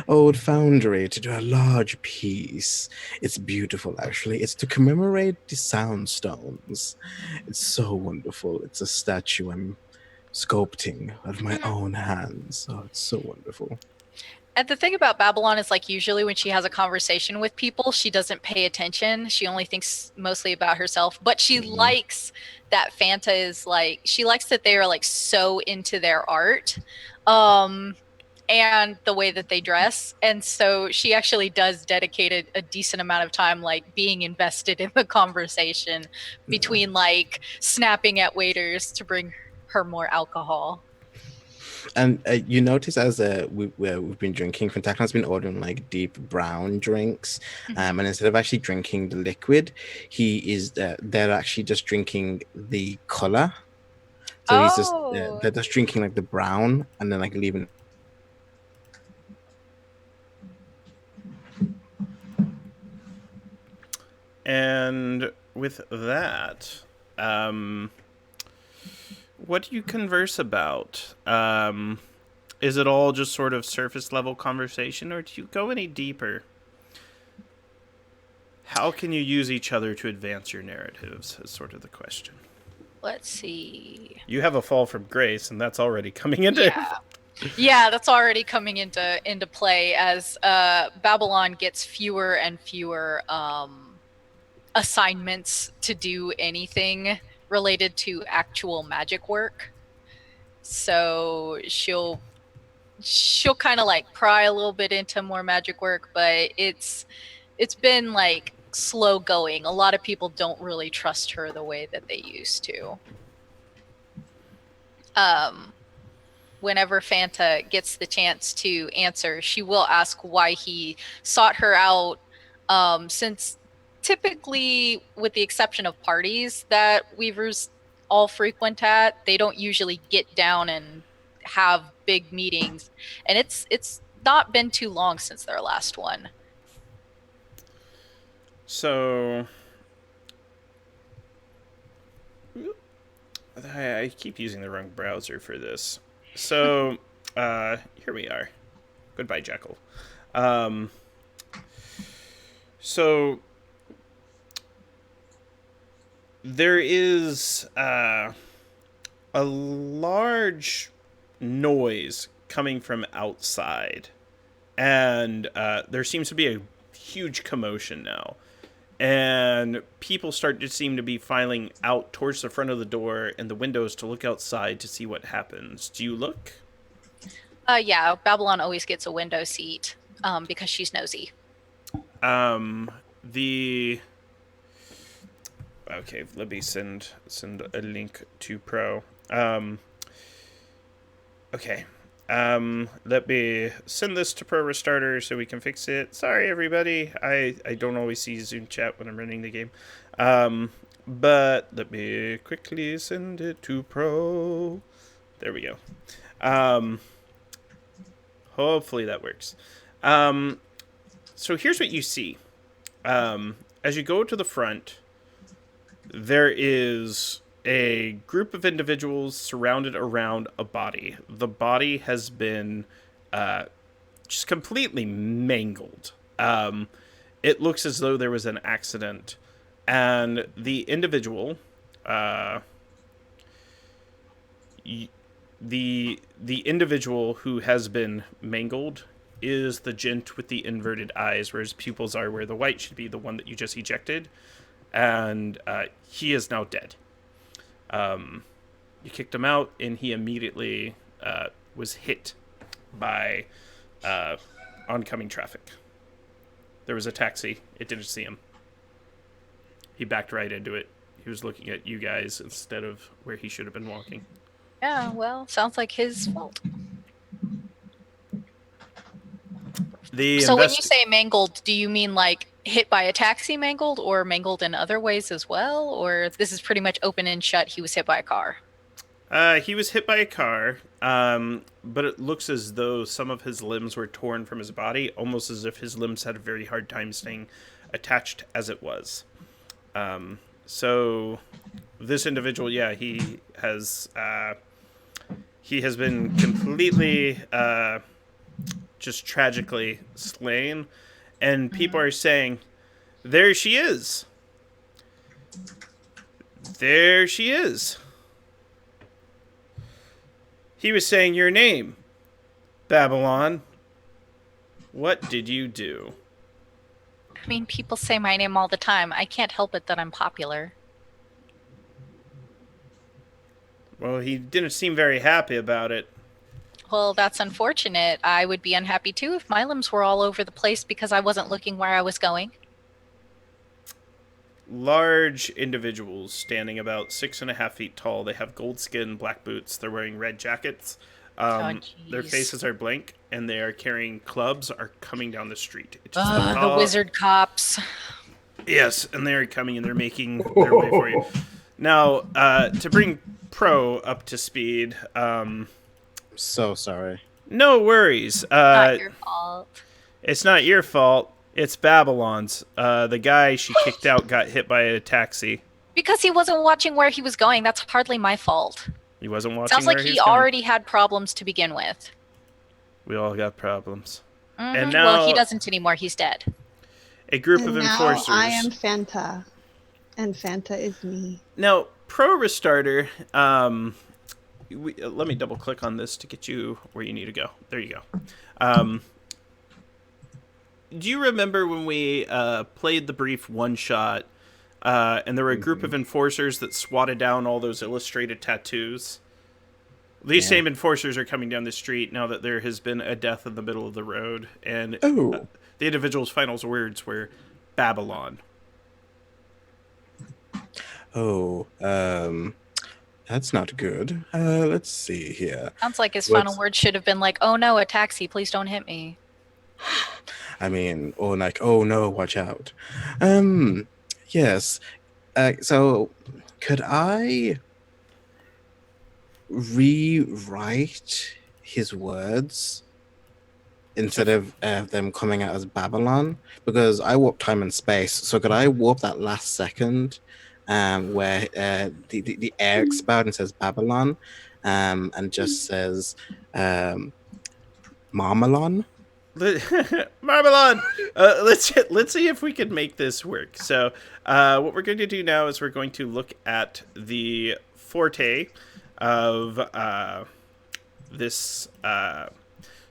old foundry to do a large piece. It's beautiful, actually. It's to commemorate the Soundstones. It's so wonderful. It's a statue I'm sculpting out of my own hands. Oh, it's so wonderful. And the thing about Babylon is, like, usually when she has a conversation with people, she doesn't pay attention. She only thinks mostly about herself. But she likes that Fanta is like, she likes that they are like so into their art and the way that they dress. And so she actually does dedicate a decent amount of time like being invested in the conversation between like snapping at waiters to bring her more alcohol. And you notice as we've been drinking, Fantacron's been ordering like deep brown drinks, and instead of actually drinking the liquid, they're actually just drinking the color. So he's just Oh, they're just drinking like the brown and then like leaving. And with that, what do you converse about? Is it all just sort of surface level conversation, or do you go any deeper? How can you use each other to advance your narratives is sort of the question. let's see. You have a fall from grace, and that's already coming into Yeah, that's already coming into play as Babylon gets fewer and fewer assignments to do anything related to actual magic work. So she'll kind of like pry a little bit into more magic work, but it's been like slow going. A lot of people don't really trust her the way that they used to. Whenever Fanta gets the chance to answer, she will ask why he sought her out, since typically, with the exception of parties that Weavers all frequent at, they don't usually get down and have big meetings. And it's not been too long since their last one. So, I keep using the wrong browser for this. So, here we are. Goodbye, Jekyll. So, there is a large noise coming from outside, and there seems to be a huge commotion now. And people start to seem to be filing out towards the front of the door and the windows to look outside to see what happens. Do you look? Yeah, Babylon always gets a window seat because she's nosy. Okay, let me send a link to Pro. Okay. Let me send this to Pro Restarter so we can fix it. Sorry, everybody. I don't always see Zoom chat when I'm running the game. But let me quickly send it to Pro. There we go. Hopefully that works. So here's what you see. As you go to the front, there is a group of individuals surrounded around a body. The body has been just completely mangled. It looks as though there was an accident, and the individual, the individual who has been mangled is the gent with the inverted eyes, where his pupils are where the white should be, the one that you just ejected, and he is now dead. You kicked him out, and he immediately was hit by oncoming traffic. There was a taxi. It didn't see him. He backed right into it. He was looking at you guys instead of where he should have been walking. Yeah, well, sounds like his fault. So when you say mangled, do you mean like hit by a taxi mangled, or mangled in other ways as well? Or this is pretty much open and shut, he was hit by a car? He was hit by a car, but it looks as though some of his limbs were torn from his body, almost as if his limbs had a very hard time staying attached as it was. So this individual, yeah, he has been completely just tragically slain, and people are saying, "There she is. There she is." He was saying your name, Babylon. What did you do? I mean, people say my name all the time. I can't help it that I'm popular. Well, he didn't seem very happy about it. Well, that's unfortunate. I would be unhappy too if my limbs were all over the place because I wasn't looking where I was going. Large individuals standing about 6.5 feet tall. They have gold skin, black boots. They're wearing red jackets. Their jeez. faces are blank, and they are carrying clubs, are coming down the street. It's just The wizard cops. Yes, and they're coming and they're making their way for you. Now, to bring Pro up to speed, So sorry. no worries. Not your fault. It's not your fault. It's Babylon's. The guy she kicked out got hit by a taxi. Because he wasn't watching where he was going. That's hardly my fault. He wasn't watching. Sounds like where he was going. already had problems to begin with. We all got problems. Mhm. And now, Well, he doesn't anymore. He's dead. a group And of now enforcers. I am Fanta, and Fanta is me. Now, Pro Restarter. Let me double click on this to get you where you need to go. There you go. Do you remember when we played the brief one shot, and there were a group of enforcers that swatted down all those illustrated tattoos? These same enforcers are coming down the street now that there has been a death in the middle of the road, and the individual's final words were Babylon. Oh, that's not good. Let's see here. Sounds like his final words should have been like, "Oh no, a taxi! Please don't hit me." I mean, or like, oh no, watch out. Yes. So, could I rewrite his words instead of them coming out as Babylon? Because I warp time and space. So could I warp that last second where the air expelled and says Babylon, and just says Marmalon? Marmalon! Let's see if we can make this work. So, what we're going to do now is we're going to look at the forte of this.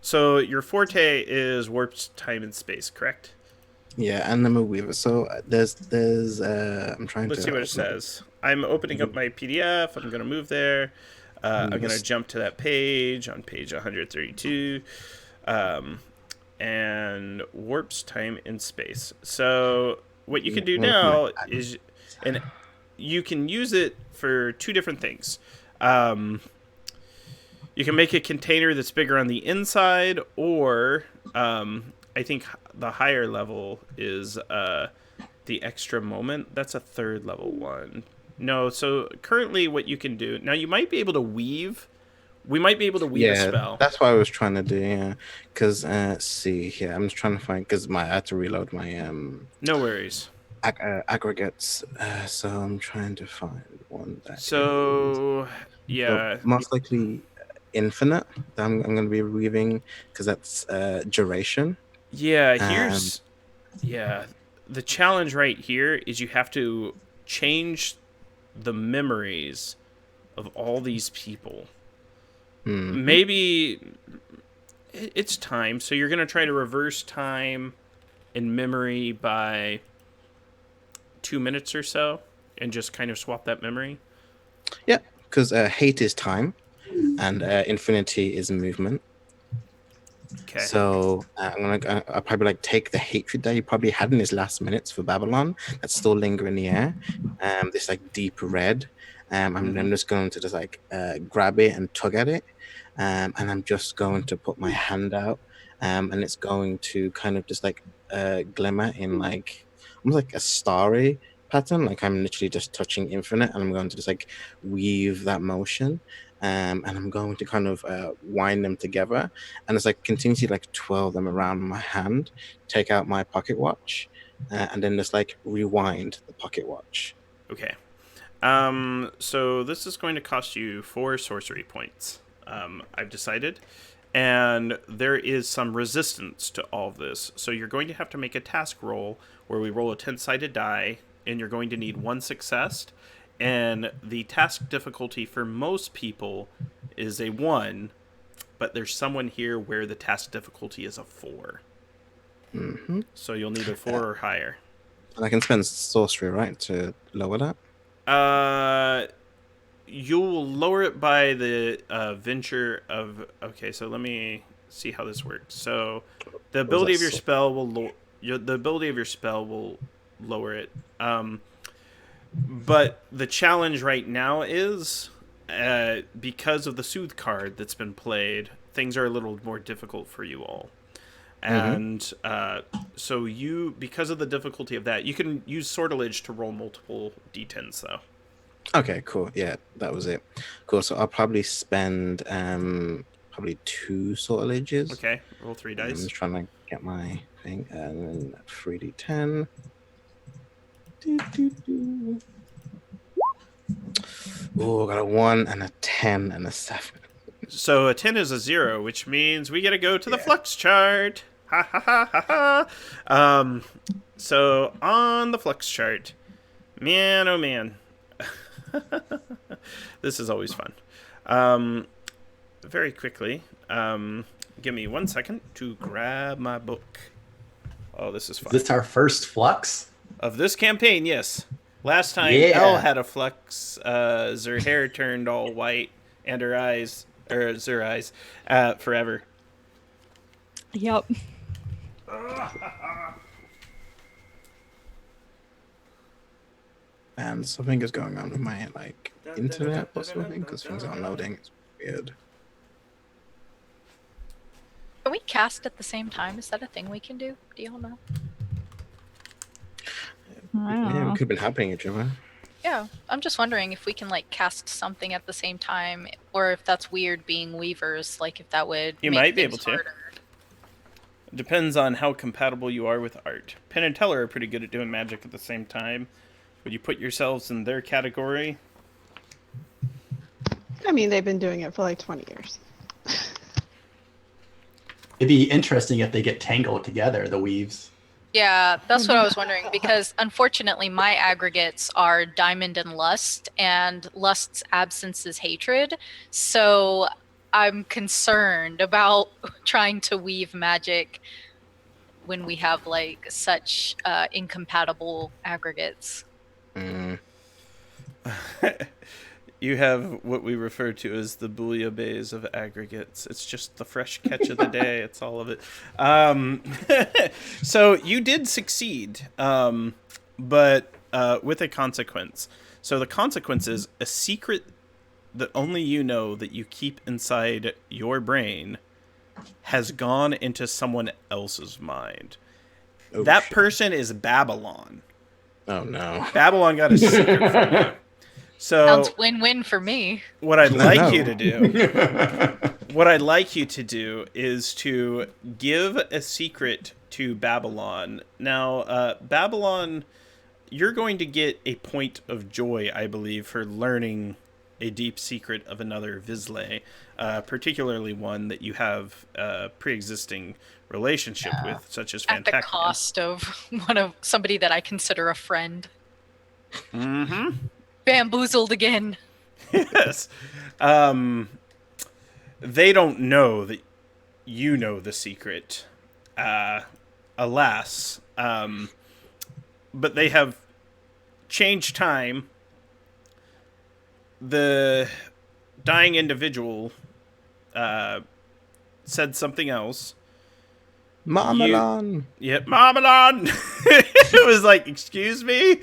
So your forte is warped time and space, correct? Yeah, and I'm a weaver. So there's I'm trying to. Let's see what it says. I'm opening up my PDF. I'm going to move there. I'm going to jump to that page on page 132. And warps time in space. So what you can do now is, and you can use it for two different things. You can make a container that's bigger on the inside, or I think the higher level is the extra moment. That's a third level one. No, so currently what you can do, now you might be able to weave. We might be able to weave a spell. That's what I was trying to do, yeah. Because, see here, I'm just trying to find, because I had to reload my No worries. Aggregates. So I'm trying to find one that yeah. Most likely infinite that I'm going to be weaving, because that's duration. Yeah, the challenge right here is you have to change the memories of all these people. Mm-hmm. Maybe it's time, so you're going to try to reverse time in memory by 2 minutes or so and just kind of swap that memory. Yeah, because hate is time and infinity is movement. Okay. So I'll probably take the hatred that he probably had in his last minutes for Babylon that's still lingering in the air. This deep red. I'm just going to just grab it and tug at it. And I'm just going to put my hand out, and it's going to kind of just glimmer in almost like a starry pattern. Like I'm literally just touching infinite, and I'm going to just weave that motion, and I'm going to kind of wind them together, and it's continue to twirl them around my hand, take out my pocket watch, and then just rewind the pocket watch. Okay. So this is going to cost you 4 sorcery points. I've decided, and there is some resistance to all of this. So you're going to have to make a task roll where we roll a 10-sided die, and you're going to need 1 success. And the task difficulty for most people is a 1, but there's someone here where the task difficulty is a 4. Mm-hmm. So you'll need a 4 or higher. And I can spend sorcery, right, to lower that? You'll lower it by the venture of... Okay, so let me see how this works. So the ability of your spell will lower it. But the challenge right now is because of the soothe card that's been played, things are a little more difficult for you all. And so because of the difficulty of that, you can use sortilege to roll multiple d10s, though. Okay, cool. Yeah, that was it. Cool. So I'll probably spend probably 2 sortileges. Okay, roll 3 I'm dice. just trying to get my thing, and then 3d10. Oh, got a 1 and a 10 and a 7. So a 10 is a 0, which means we get to go to the flux chart. Ha ha ha ha ha. So on the flux chart, man, oh man, this is always fun. Very quickly, give me 1 second to grab my book. Oh, this is fun. Is this our first flux? Of this campaign, yes. Last time, Yeah. Elle had a flux. Her hair turned all white, and her eyes, forever. Yep. And something is going on with my internet or something, because things aren't loading. It's weird. Can we cast at the same time? Is that a thing we can do? Do y'all know? Yeah, it could have been happening each other. Yeah, I'm just wondering if we can like cast something at the same time, or if that's weird being weavers. Like if that would You make might be things able to. harder. Depends on how compatible you are with art. Penn and Teller are pretty good at doing magic at the same time. Would you put yourselves in their category? I mean, they've been doing it for like 20 years. It'd be interesting if they get tangled together, the weaves. Yeah, that's what I was wondering, because unfortunately my aggregates are diamond and lust, and lust's absence is hatred. So I'm concerned about trying to weave magic when we have like such incompatible aggregates. Mm. You have what we refer to as the bouillabaisse of aggregates. It's just the fresh catch of the day. It's all of it. So you did succeed, but with a consequence. So the consequence is a secret that only you know that you keep inside your brain has gone into someone else's mind. Oh, that shit. person is Babylon. Oh, no. Babylon got a secret from you. So Sounds win-win for me. what I'd I like know. you to do, what I'd like you to do is to give a secret to Babylon. Now, Babylon, you're going to get a point of joy, I believe, for learning a deep secret of another Vizsla, particularly one that you have a pre-existing relationship with, such as At the Fantac. cost of somebody that I consider a friend. Mm-hmm. Bamboozled again. Yes. They don't know that you know the secret. Alas. But they have changed time. The dying individual said something else. Marmalon! Yep, Marmalon! It was like, excuse me?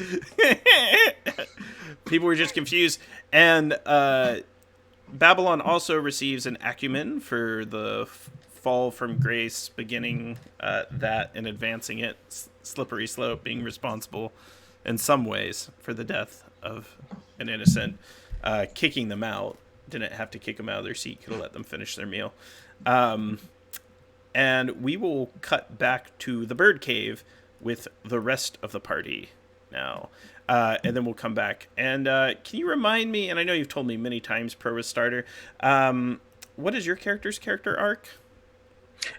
People were just confused. And Babylon also receives an acumen for the fall from grace, beginning that and advancing it. Slippery slope, being responsible in some ways for the death of an innocent. Kicking them out. Didn't have to kick them out of their seat. Could have let them finish their meal. And we will cut back to the bird cave with the rest of the party now. And then we'll come back. And can you remind me, and I know you've told me many times, Pro Starter, what is your character's character arc?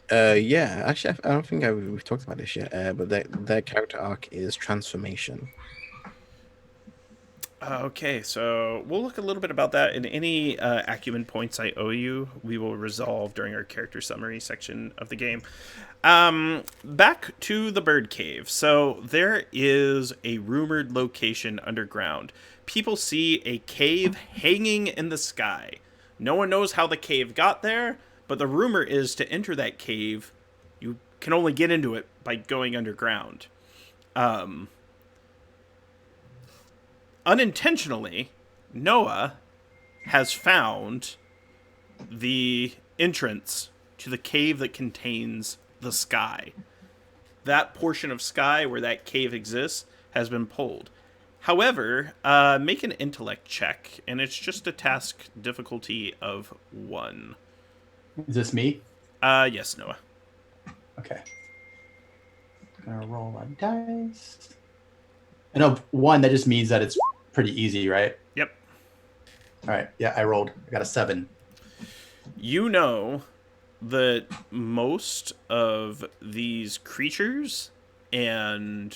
Yeah, actually, I don't think we've talked about this yet, but their character arc is transformation. Okay, so we'll look a little bit about that. And any acumen points I owe you, we will resolve during our character summary section of the game. Back to the bird cave. So there is a rumored location underground. People see a cave hanging in the sky. No one knows how the cave got there, but the rumor is to enter that cave, you can only get into it by going underground. Unintentionally, Noah has found the entrance to the cave that contains the sky. That portion of sky where that cave exists has been pulled. However, make an intellect check, and it's just a task difficulty of 1. Is this me? Yes, Noah. Okay. Gonna roll my dice. I know 1, that just means that it's pretty easy, right? Yep. All right. Yeah, I rolled. I got a 7. You know that most of these creatures and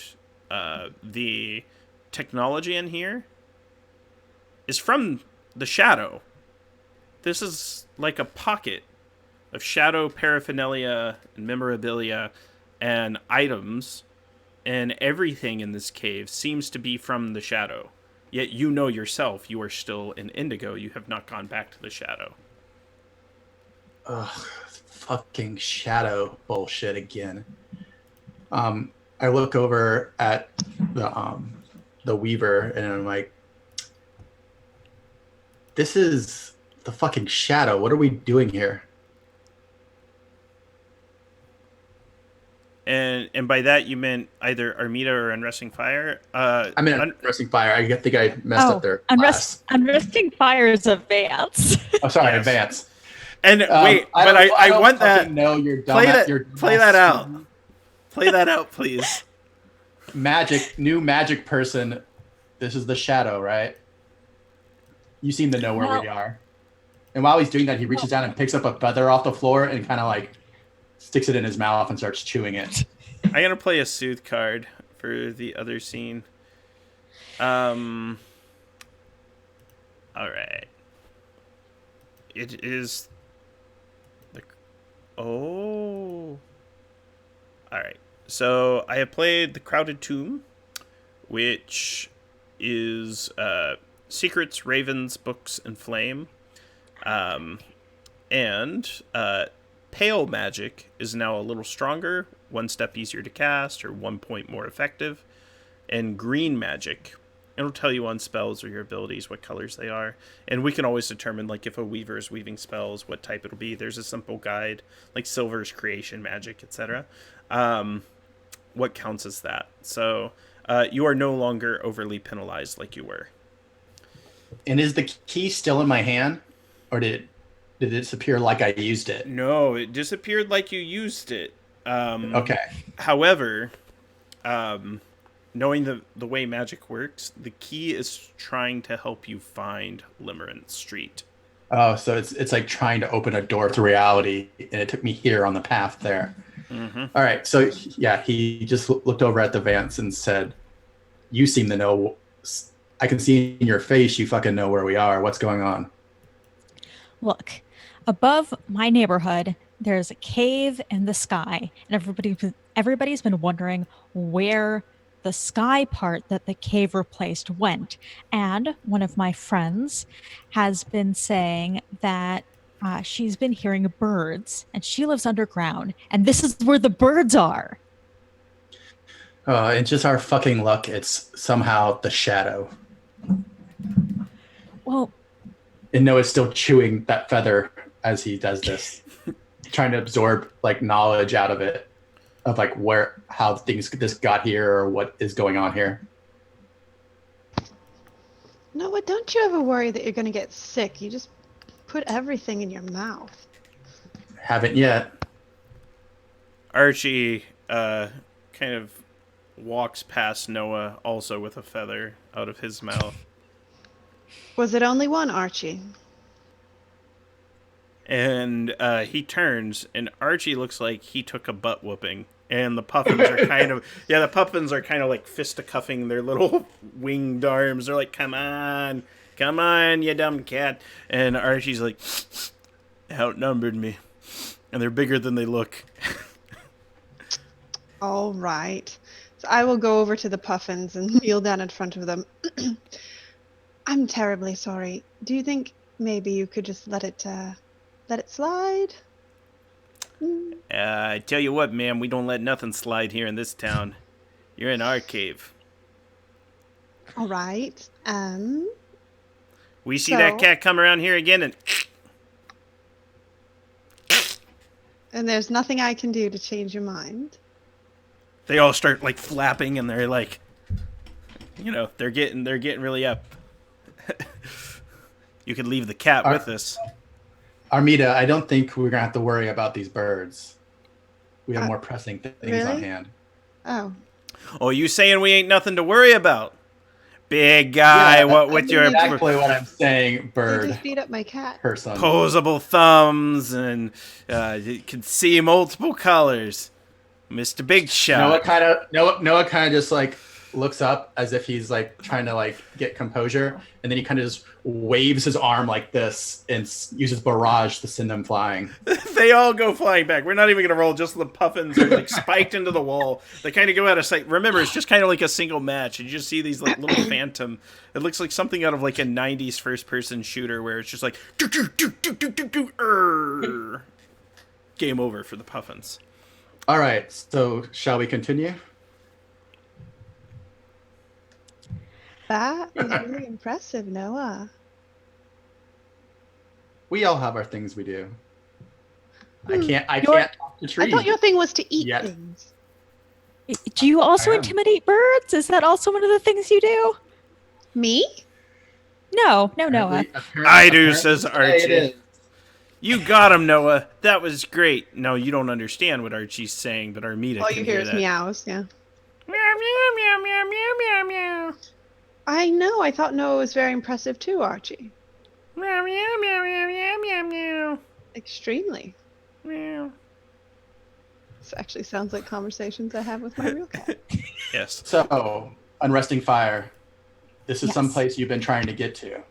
the technology in here is from the shadow. This is like a pocket of shadow paraphernalia and memorabilia and items, and everything in this cave seems to be from the shadow. Yet you know yourself, you are still in Indigo. You have not gone back to the shadow. Ugh, fucking shadow bullshit again. I look over at the Weaver and I'm like, this is the fucking shadow. What are we doing here? And by that you meant either Armida or Unresting Fire. I mean, Unresting Fire. I think I messed up their class. Unresting Fire is Advance. Oh, sorry, Yes. Advance. And wait, but I don't want that. fucking know you're dumb. Play that out. Play that out, please. New magic person. This is the shadow, right? You seem to know where we are. And while he's doing that, he reaches down and picks up a feather off the floor and kind of like sticks it in his mouth and starts chewing it. I'm gonna play a soothe card for the other scene. All right. It is the All right. So I have played the Crowded Tomb, which is Secrets, Ravens, Books, and Flame. And Pale Magic is now a little stronger, 1 step easier to cast, or 1 point more effective. And Green Magic, it'll tell you on spells or your abilities what colors they are. And we can always determine, like, if a Weaver is weaving spells, what type it'll be. There's a simple guide, like Silver's Creation Magic, etc. What counts as that. So you are no longer overly penalized like you were. And is the key still in my hand? Or did it disappear like I used it? No, it disappeared like you used it. Okay. However, knowing the way magic works, the key is trying to help you find Limerence Street. Oh, so it's like trying to open a door to reality, and it took me here on the path there. Mm-hmm. All right, so yeah, he just looked over at the Vance and said, "You seem to know. I can see in your face you fucking know where we are. What's going on?" Look, above my neighborhood, there's a cave in the sky, and everybody's been wondering where the sky part that the cave replaced went. And one of my friends has been saying that she's been hearing birds, and she lives underground, and this is where the birds are. It's just our fucking luck. It's somehow the shadow. Well, And Noah's still chewing that feather as he does this, trying to absorb like knowledge out of it, of like how this got here or what is going on here. Noah, don't you ever worry that you're going to get sick? You just put everything in your mouth. Haven't yet. Archie kind of walks past Noah, also with a feather out of his mouth. Was it only one, Archie? And he turns, and Archie looks like he took a butt whooping. And the puffins are kind of, like fisticuffing their little winged arms. They're like, come on, you dumb cat. And Archie's like, outnumbered me. And they're bigger than they look. All right. So I will go over to the puffins and kneel down in front of them. I'm terribly sorry. Do you think maybe you could just let it slide? I tell you what, man, we don't let nothing slide here in this town. You're in our cave. All right. We see that cat come around here again, and there's nothing I can do to change your mind. they all start like flapping, and they're like, they're getting really up. You could leave the cat with us. Armida, I don't think we're gonna have to worry about these birds. We have more pressing things on hand. Oh, you saying we ain't nothing to worry about? Big guy, with your exactly what I'm saying, bird. They just beat up my cat. Person. Posable thumbs, and you can see multiple colors. Mr. Big Shot. Noah kind of just like looks up as if he's like trying to like get composure, and then he kind of just waves his arm like this and uses barrage to send them flying. They all go flying back. We're not even gonna roll. Just the puffins are like spiked into the wall. They kind of go out of sight. Remember, it's just kind of like a single match, and you just see these like little phantom. It looks like something out of like a '90s first-person shooter where it's just like game over for the puffins. All right, so shall we continue? That is really impressive, Noah. We all have our things we do. I can't talk to trees. I thought your thing was to eat Yet. things. Do you also intimidate birds? Is that also one of the things you do? Me? No, Noah. I do, says Archie. You got him, Noah. That was great. No, you don't understand what Archie's saying, but Armida All can you hear is that. meows, yeah. Meow, meow, meow, meow, meow, meow, meow. I know. I thought Noah was very impressive too, Archie. Meow, meow, meow, meow, meow, meow, meow. Extremely. Meow. This actually sounds like conversations I have with my real cat. Yes. So, Unresting Fire. This is some place you've been trying to get to.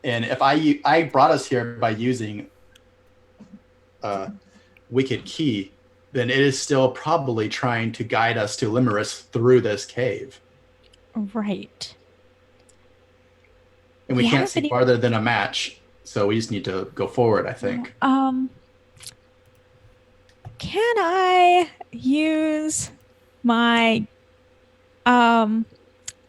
And if I brought us here by using Wicked Key, then it is still probably trying to guide us to Limerus through this cave. Right. And we can't see farther than a match, so we just need to go forward, I think. Can I use my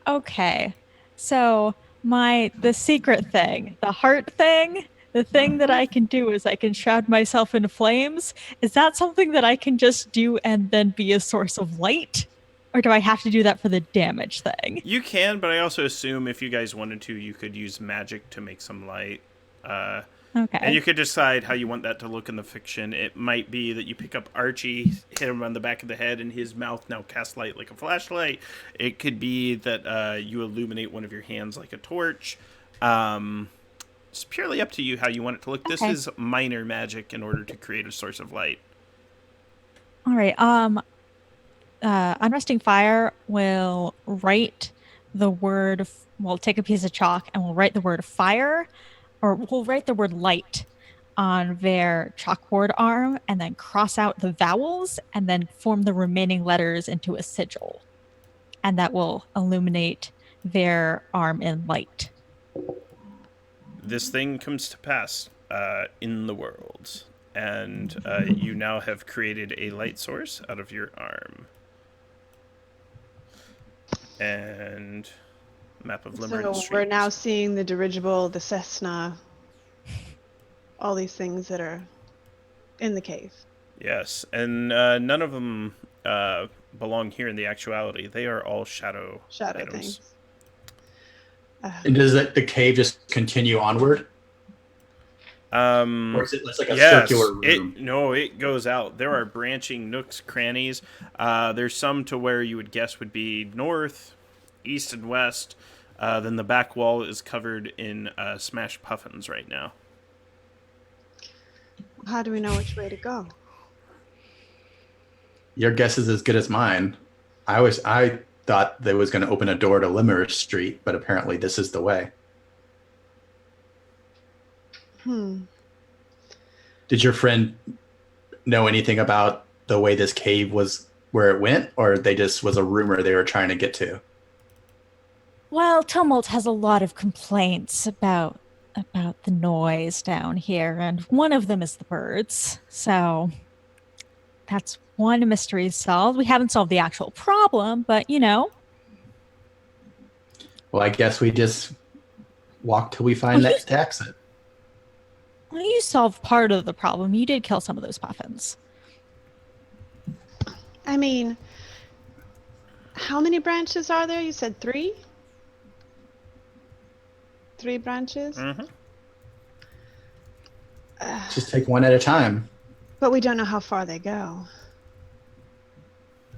okay. So the secret thing, the heart thing, the thing that I can do is I can shroud myself in flames. Is that something that I can just do and then be a source of light? Or do I have to do that for the damage thing? You can, but I also assume if you guys wanted to, you could use magic to make some light. Okay. And you could decide how you want that to look in the fiction. It might be that you pick up Archie, hit him on the back of the head, and his mouth now casts light like a flashlight. It could be that you illuminate one of your hands like a torch. It's purely up to you how you want it to look. Okay. This is minor magic in order to create a source of light. All right. Unresting Fire will write the word. We'll take a piece of chalk and we'll write the word fire, or we'll write the word light on their chalkboard arm, and then cross out the vowels, and then form the remaining letters into a sigil, and that will illuminate their arm in light. This thing comes to pass in the world, and you now have created a light source out of your arm. And map of Limerence Street. So we're now seeing the dirigible, the Cessna, all these things that are in the cave. Yes, and none of them belong here in the actuality. They are all shadow items. Things. And does the cave just continue onward? Or is it like a circular room? It goes out. There are branching nooks, crannies. There's some to where you would guess would be north, east, and west. Then the back wall is covered in smashed puffins right now. How do we know which way to go? Your guess is as good as mine. I thought they was going to open a door to Limerus Street, but apparently this is the way. Did your friend know anything about the way this cave was, where it went, or they just was a rumor they were trying to get to? Well, Tumult has a lot of complaints about the noise down here, and one of them is the birds. So that's one mystery solved. We haven't solved the actual problem, but you know. Well, I guess we just walk till we find next exit. Well, you solved part of the problem. You did kill some of those puffins. I mean, how many branches are there? You said 3? 3 branches? Mm-hmm. Just take one at a time. But we don't know how far they go.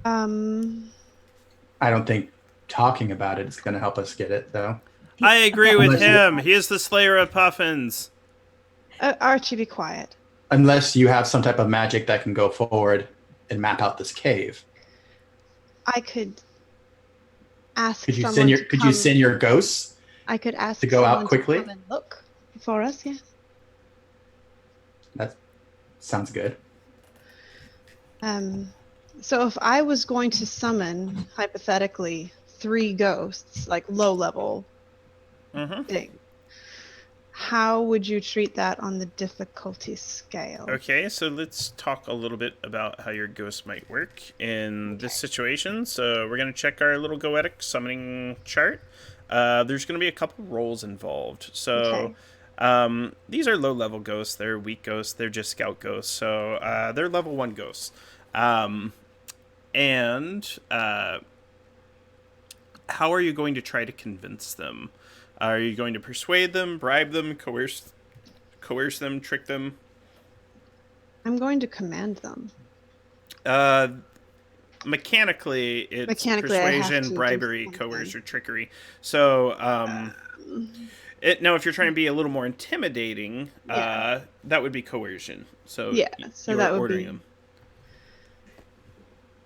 I don't think talking about it is going to help us get it, though. I agree with Unless you- him. He is the slayer of puffins. Archie, be quiet. Unless you have some type of magic that can go forward and map out this cave. I could ask Could you someone send your to Could come. you send your ghosts? I could ask to go out someone quickly? to come and look for us, yes. That sounds good. So if I was going to summon, hypothetically, 3 ghosts, like low-level Mm-hmm. thing, how would you treat that on the difficulty scale? Okay, so let's talk a little bit about how your ghost might work in this situation. So we're going to check our little goetic summoning chart. There's going to be a couple rolls involved. So these are low-level ghosts. They're weak ghosts. They're just scout ghosts. So they're level 1 ghosts. How are you going to try to convince them? Are you going to persuade them, bribe them, coerce them, trick them? I'm going to command them. Mechanically, it's Mechanically, I have persuasion, to do bribery, something. coerce, or trickery. So, now if you're trying to be a little more intimidating, Yeah. that would be coercion. So Yeah, so you're that would ordering be- them.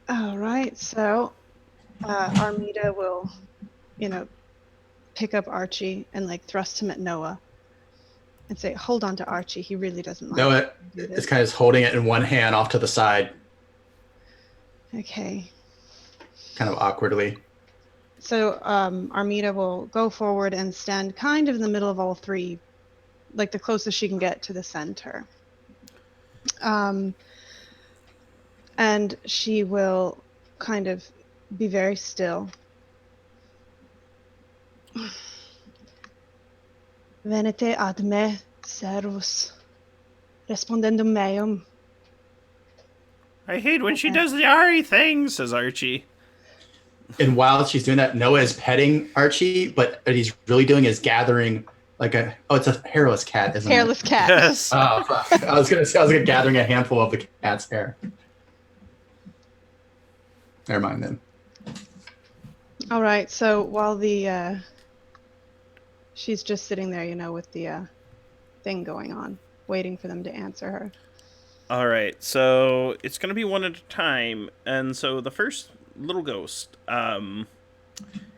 All right, so Armida will, pick up Archie and like thrust him at Noah and say, "Hold on to Archie. He really doesn't like Noah do is this." kind of just holding it in one hand off to the side, Okay. kind of awkwardly. So Armida will go forward and stand kind of in the middle of all 3, like the closest she can get to the center. And she will kind of be very still. Venite ad me, servus, respondendum meum. I hate when she does the Ari thing, says Archie. And while she's doing that, Noah is petting Archie, but what he's really doing is gathering it's a hairless cat, isn't Hairless cat. Yes. it? Oh, fuck. I was gonna gathering a handful of the cat's hair. Never mind then. All right, so while the she's just sitting there, with the thing going on, waiting for them to answer her. All right, so it's going to be one at a time. And so the first little ghost, and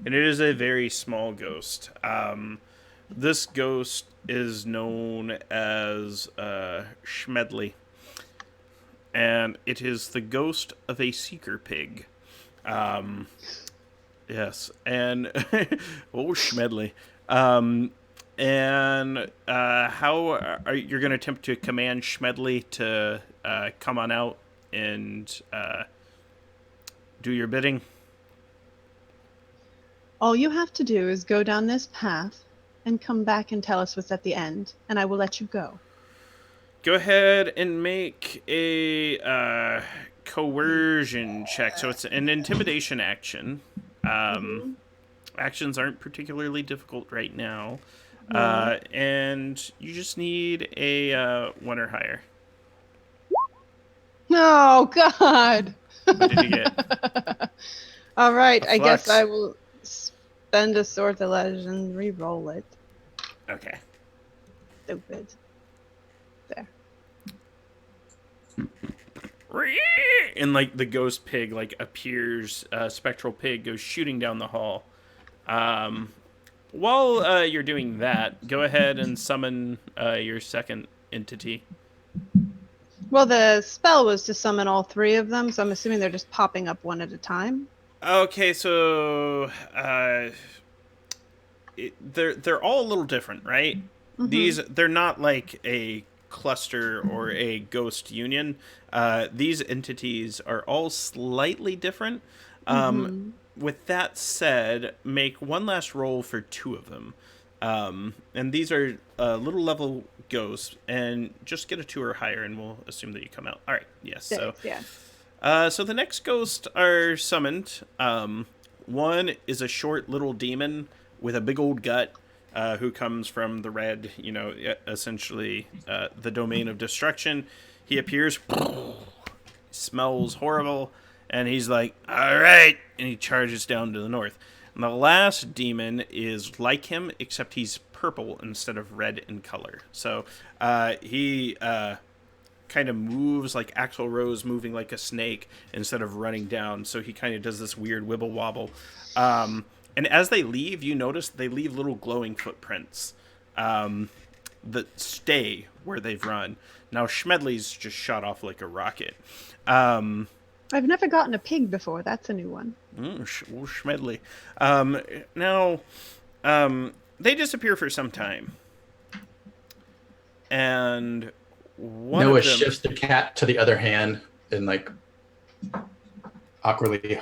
it is a very small ghost. This ghost is known as Schmedley. And it is the ghost of a seeker pig. Yes, and Schmedley. How are you're going to attempt to command Schmedley to come on out and do your bidding? All you have to do is go down this path and come back and tell us what's at the end, and I will let you go. Go ahead and make a coercion check. So it's an intimidation action. Actions aren't particularly difficult right now. And you just need a 1 or higher. Oh, God! What did you get? All right, A I guess flex. I will spend a sortilege and re-roll it. Okay. Stupid. There. And like the ghost pig appears, spectral pig goes shooting down the hall. While you're doing that, go ahead and summon your second entity. Well, the spell was to summon all 3 of them, so I'm assuming they're just popping up one at a time. Okay, so they're all a little different, right? They're not like a cluster or a ghost union. These entities are all slightly different. With that said, make one last roll for 2 of them. And these are little level ghosts, and just get a 2 or higher, and we'll assume that you come out. All right, yes. So, so the next ghosts are summoned. One is a short little demon with a big old gut, who comes from the red, essentially the domain of destruction. He appears, smells horrible, and he's like, all right, and he charges down to the north. And the last demon is like him, except he's purple instead of red in color. So he kind of moves like Axl Rose moving like a snake instead of running down. So he kind of does this weird wibble wobble. And as they leave, you notice they leave little glowing footprints that stay where they've run. Now, Schmedley's just shot off like a rocket. I've never gotten a pig before. That's a new one. Schmedley. Now, they disappear for some time. And one Noah of them... shifts the cat to the other hand and awkwardly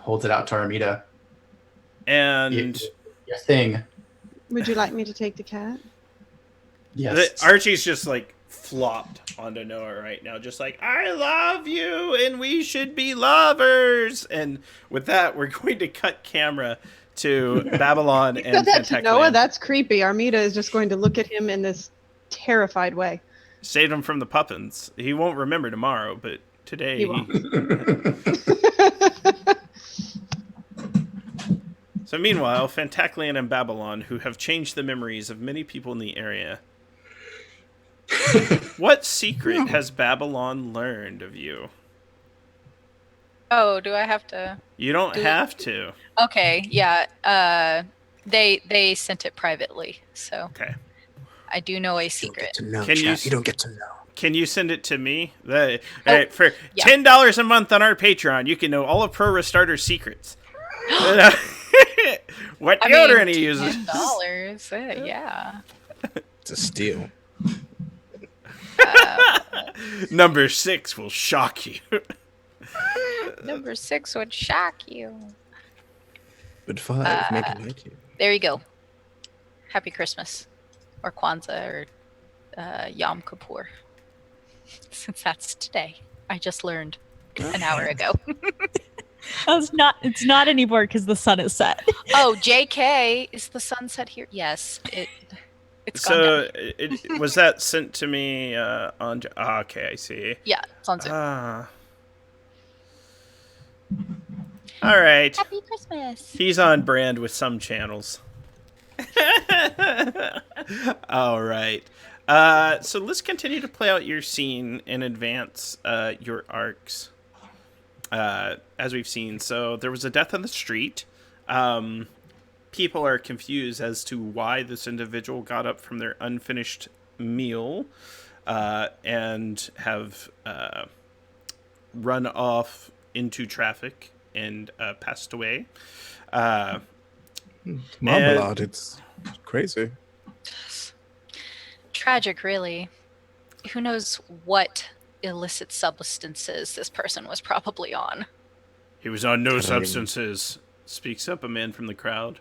holds it out to Armida. And... Your thing. Would you like me to take the cat? Yes. Archie's just flopped onto Noah right now, just I love you and we should be lovers. And with that, we're going to cut camera to Babylon and said that to Pantaclian. Noah? That's creepy. Armida is just going to look at him in this terrified way. Saved him from the puffins. He won't remember tomorrow, but today He won't. So meanwhile, Pantaclian and Babylon, who have changed the memories of many people in the area. What secret has Babylon learned of you? Oh, do I have to? You don't have to. Okay, yeah. They sent it privately, so Okay. I do know a secret. You don't Can get to you know, you don't get to know. Can you send it to me? For $10 a month on our Patreon, you can know all of Pro Restarter's secrets. What deodorant he uses. $10, yeah. It's a steal. Number 6 will shock you. Number 6 would shock you. But 5 make it like you. There you go. Happy Christmas. Or Kwanzaa or Yom Kippur. Since that's today. I just learned an hour ago. It's not anymore because the sun is set. Oh, JK, is the sunset here? Yes, it's gone down. Was that sent to me on... okay, I see. Yeah, it's on Zoom. All right. Happy Christmas. He's on brand with some channels. All right. So let's continue to play out your scene and advance your arcs. As we've seen. So there was a death on the street. People are confused as to why this individual got up from their unfinished meal and have run off into traffic and passed away. Marmalade, it's crazy. Tragic, really. Who knows what illicit substances this person was probably on. He was on no substances. Speaks up a man from the crowd.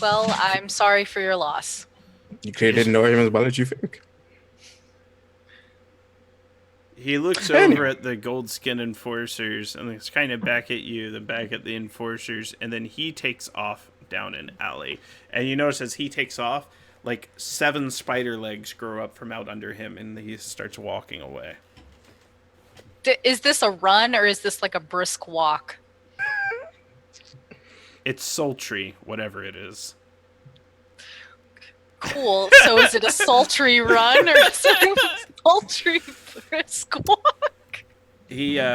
Well, I'm sorry for your loss. You clearly didn't know him as well as you think. He looks over at the gold skin enforcers and looks kind of back at you, then back at the enforcers, and then he takes off down an alley. And you notice as he takes off, 7 spider legs grow up from out under him, and he starts walking away. Is this a run or is this a brisk walk? It's sultry, whatever it is. Cool. So is it a sultry run or is it a sultry brisk walk? He's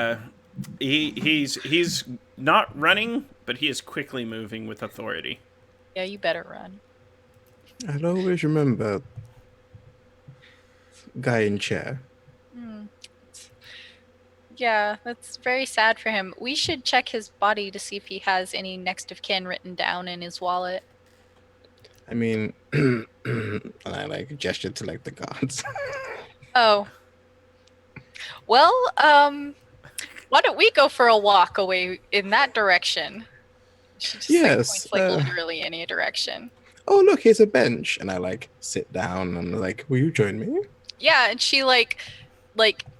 not running, but he is quickly moving with authority. Yeah, you better run. I'll always remember guy in chair. Yeah, that's very sad for him. We should check his body to see if he has any next of kin written down in his wallet. I mean, and I gestured to the gods. Oh. Well, why don't we go for a walk away in that direction? Just Yes. points literally any direction. "Oh, look, here's a bench," and I like sit down and like, "Will you join me?" Yeah, and she like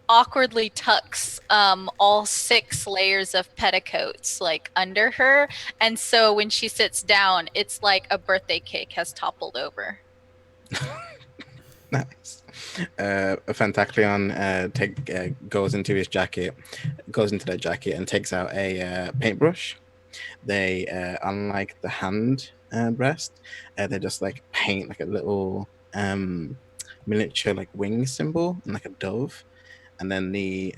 awkwardly tucks all 6 layers of petticoats like under her, and so when she sits down, it's like a birthday cake has toppled over. Nice. Fantacleon goes into his jacket, goes into their jacket and takes out a paintbrush. They, unlike the hand breast, they just like paint like a little miniature like wing symbol and like a dove. And then the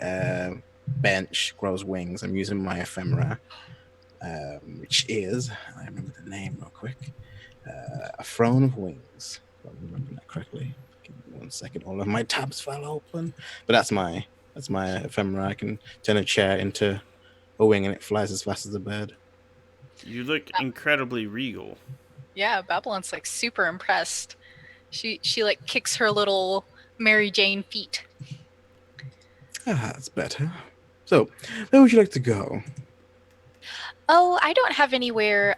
bench grows wings. I'm using my ephemera, which is, I remember the name real quick, a throne of wings. If I'm remembering that correctly. Give me 1 second. All of my tabs fell open. But that's my ephemera. I can turn a chair into a wing and it flies as fast as a bird. You look incredibly regal. Yeah, Babylon's like super impressed. She like kicks her little Mary Jane feet. Ah, that's better. So, where would you like to go? Oh, I don't have anywhere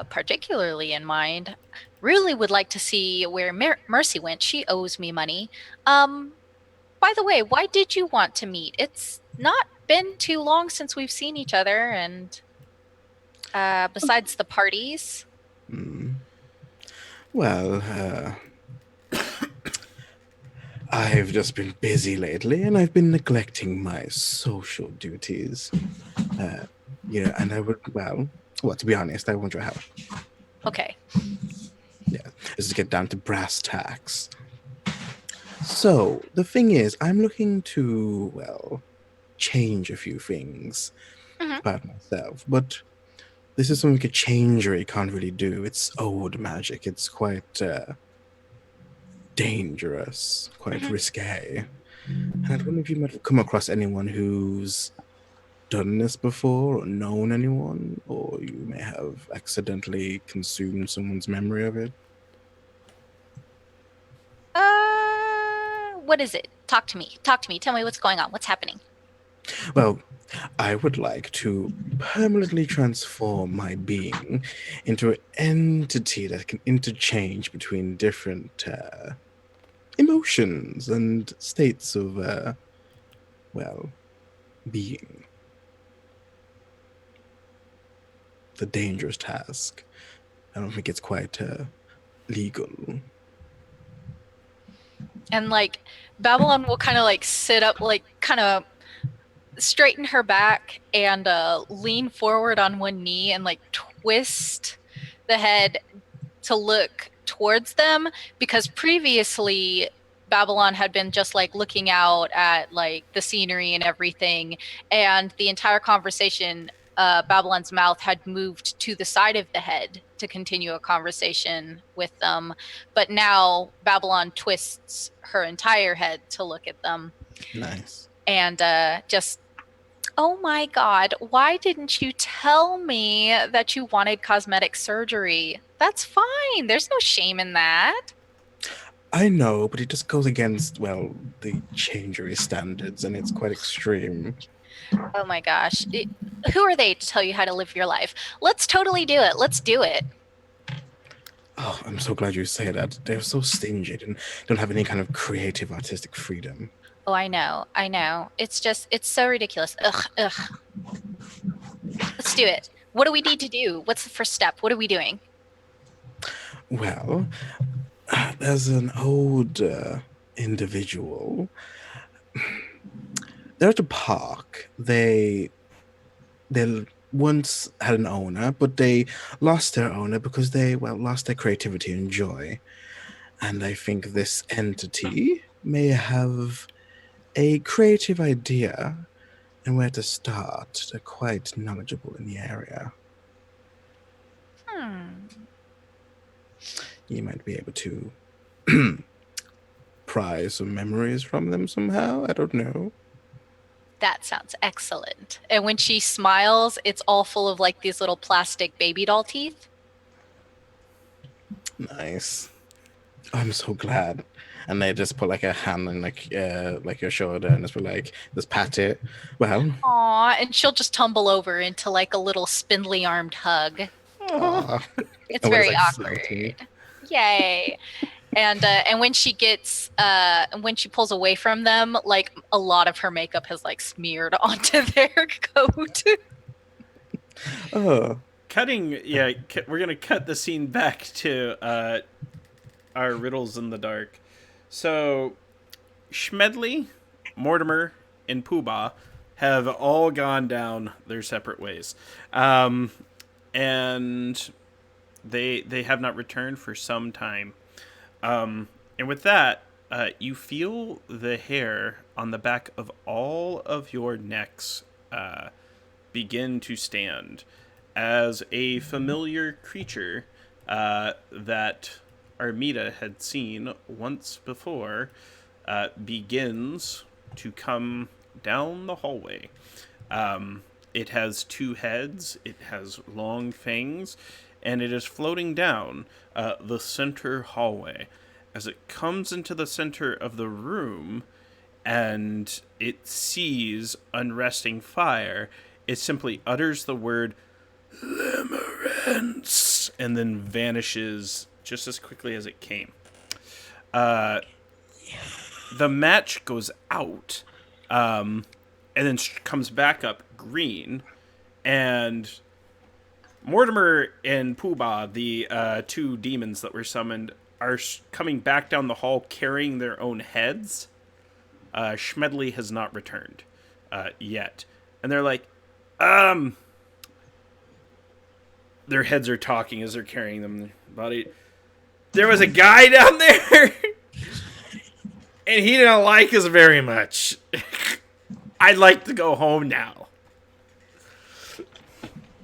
particularly in mind. Really would like to see where Mercy went. She owes me money. By the way, why did you want to meet? It's not been too long since we've seen each other, and besides the parties. Well, I've just been busy lately, and I've been neglecting my social duties. And I would, well, to be honest, I want your help. Okay. Yeah, let's just get down to brass tacks. So, the thing is, I'm looking to, change a few things about myself, but this is something a changery can't really do. It's old magic. It's quite dangerous, quite risque. And I wonder if you might have come across anyone who's done this before, or known anyone, or you may have accidentally consumed someone's memory of it. What is it? Talk to me. Talk to me. Tell me what's going on. What's happening? Well, I would like to permanently transform my being into an entity that can interchange between different emotions and states of, being. The dangerous task. I don't think it's quite legal. And like Babylon will kind of like sit up, like kind of straighten her back and lean forward on one knee and like twist the head to look towards them, because previously Babylon had been just like looking out at like the scenery and everything, and the entire conversation, Babylon's mouth had moved to the side of the head to continue a conversation with them, but now Babylon twists her entire head to look at them. Nice. And just, oh my God, why didn't you tell me that you wanted cosmetic surgery? That's fine. There's no shame in that. I know, but it just goes against, the changery standards, and it's quite extreme. Oh my gosh. Who are they to tell you how to live your life? Let's totally do it. Let's do it. Oh, I'm so glad you say that. They're so stingy and don't have any kind of creative artistic freedom. Oh, I know. I know. It's just, it's so ridiculous. Ugh, ugh. Let's do it. What do we need to do? What's the first step? What are we doing? Well, there's an old individual. They're at a park. They once had an owner, but they lost their owner because they, lost their creativity and joy. And I think this entity may have a creative idea and where to start. They're quite knowledgeable in the area. You might be able to pry some memories from them somehow. I don't know. That sounds excellent. And when she smiles, it's all full of like these little plastic baby doll teeth. Nice. I'm so glad. And they just put like a hand on like your shoulder and just pat it. Well. Aw, and she'll just tumble over into like a little spindly armed hug. Aw. It's very awkward. Salty. Yay! And when she gets when she pulls away from them, like a lot of her makeup has like smeared onto their coat. Oh, We're gonna cut the scene back to our riddles in the dark. So Schmedley, Mortimer, and Poobah have all gone down their separate ways, and they have not returned for some time. And with that, you feel the hair on the back of all of your necks begin to stand as a familiar creature that Armida had seen once before begins to come down the hallway. It has two heads, it has long fangs, and it is floating down the center hallway. As it comes into the center of the room and it sees unresting fire, it simply utters the word limerence and then vanishes just as quickly as it came. The match goes out and then comes back up green, and Mortimer and Poobah, the two demons that were summoned, are coming back down the hall carrying their own heads. Schmedley has not returned yet. And they're like, their heads are talking as they're carrying them. Body. There was a guy down there, and he didn't like us very much. I'd like to go home now.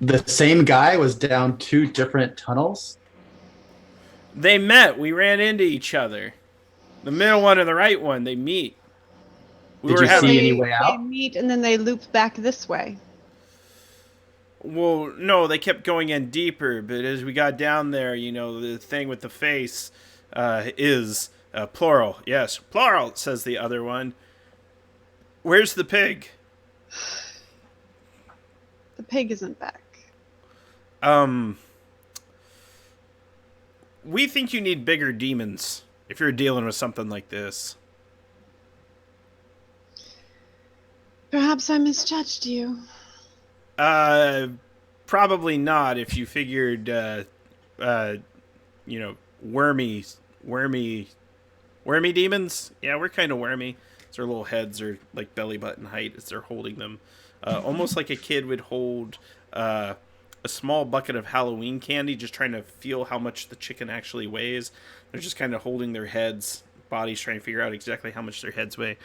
The same guy was down 2 different tunnels. They met. We ran into each other. The middle one and the right one, they meet. Did you see any way They out? meet and then they loop back this way. Well, no, they kept going in deeper, but as we got down there, the thing with the face is plural. Yes, plural, says the other one. Where's the pig? The pig isn't back. We think you need bigger demons if you're dealing with something like this. Perhaps I misjudged you. Probably not if you figured, wormy demons. Yeah, we're kind of wormy. Their little heads are like belly button height as they're holding them. Almost like a kid would hold a small bucket of Halloween candy, just trying to feel how much the chicken actually weighs. They're just kind of holding their heads, bodies, trying to figure out exactly how much their heads weigh.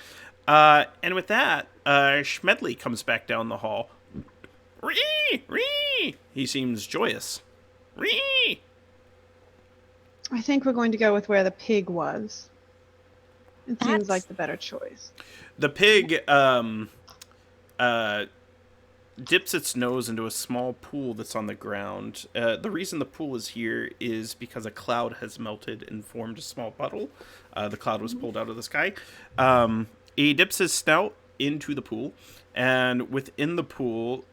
And with that, Schmedley comes back down the hall. Ree! He seems joyous. Ree! I think we're going to go with where the pig was. It seems like the better choice. The pig dips its nose into a small pool that's on the ground. The reason the pool is here is because a cloud has melted and formed a small puddle. The cloud was pulled out of the sky. He dips his snout into the pool, and within the pool,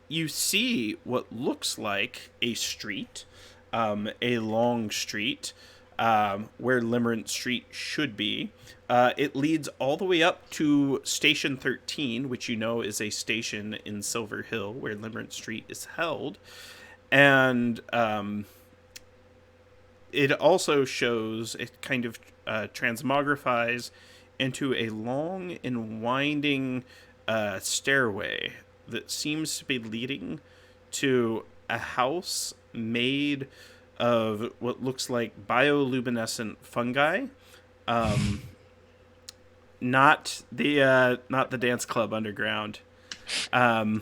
you see what looks like a street, a long street, where Limerence Street should be. It leads all the way up to Station 13, which is a station in Silver Hill where Limerence Street is held. And it also shows, it kind of transmogrifies into a long and winding stairway that seems to be leading to a house made of what looks like bioluminescent fungi. Not the dance club underground. And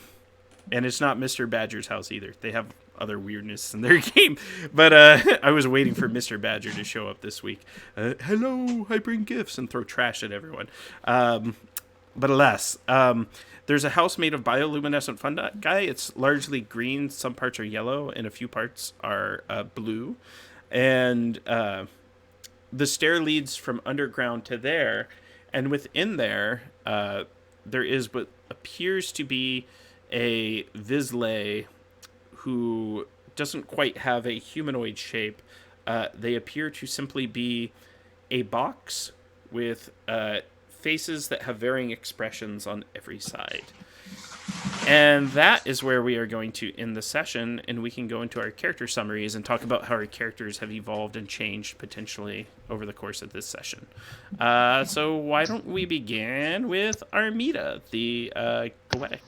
it's not Mr. Badger's house either. They have other weirdness in their game. But I was waiting for Mr. Badger to show up this week. Hello, I bring gifts, and throw trash at everyone. But alas, there's a house made of bioluminescent fungi. It's largely green. Some parts are yellow, and a few parts are blue. And the stair leads from underground to there. And within there, there is what appears to be a Vizsla who doesn't quite have a humanoid shape, They appear to simply be a box with faces that have varying expressions on every side. And that is where we are going to end the session, and we can go into our character summaries and talk about how our characters have evolved and changed potentially over the course of this session. So why don't we begin with Armida, the Goetic?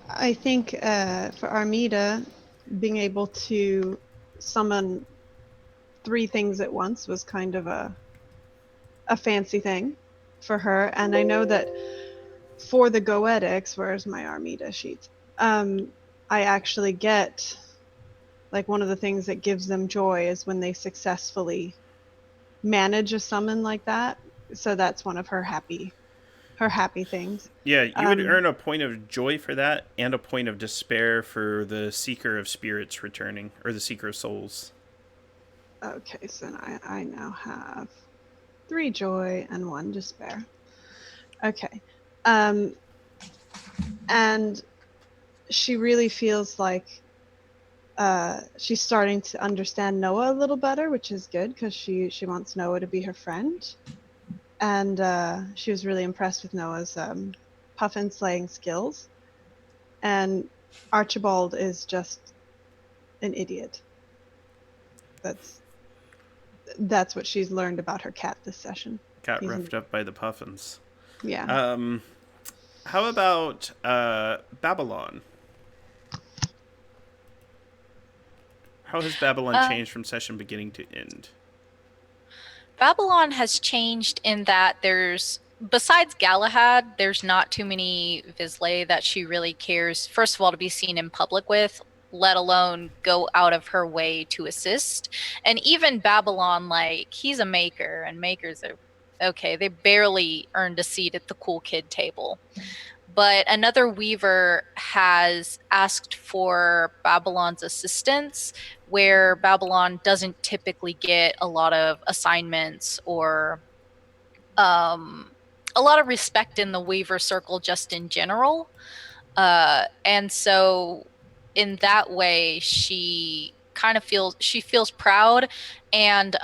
I think for Armida, being able to summon 3 things at once was kind of a fancy thing for her. And I know that for the Goetics, where's my Armida sheet? I actually get, like, one of the things that gives them joy is when they successfully manage a summon like that. So that's one of her happy things. Yeah, you would earn a point of joy for that and a point of despair for the Seeker of Spirits returning, or the Seeker of Souls. Okay, so I now have 3 joy and 1 despair. Okay. And she really feels like she's starting to understand Noah a little better, which is good because she wants Noah to be her friend. And she was really impressed with Noah's puffin slaying skills. And Archibald is just an idiot. That's what she's learned about her cat this session. Got roughed up by the puffins. Yeah. How about Babylon? How has Babylon changed from session beginning to end? Babylon has changed in that besides Galahad, there's not too many Vizsla that she really cares, first of all, to be seen in public with, let alone go out of her way to assist. And even Babylon, like, he's a maker, and makers are, okay, they barely earned a seat at the cool kid table. But another weaver has asked for Babylon's assistance, where Babylon doesn't typically get a lot of assignments or a lot of respect in the weaver circle just in general. And so in that way, she kind of feels proud and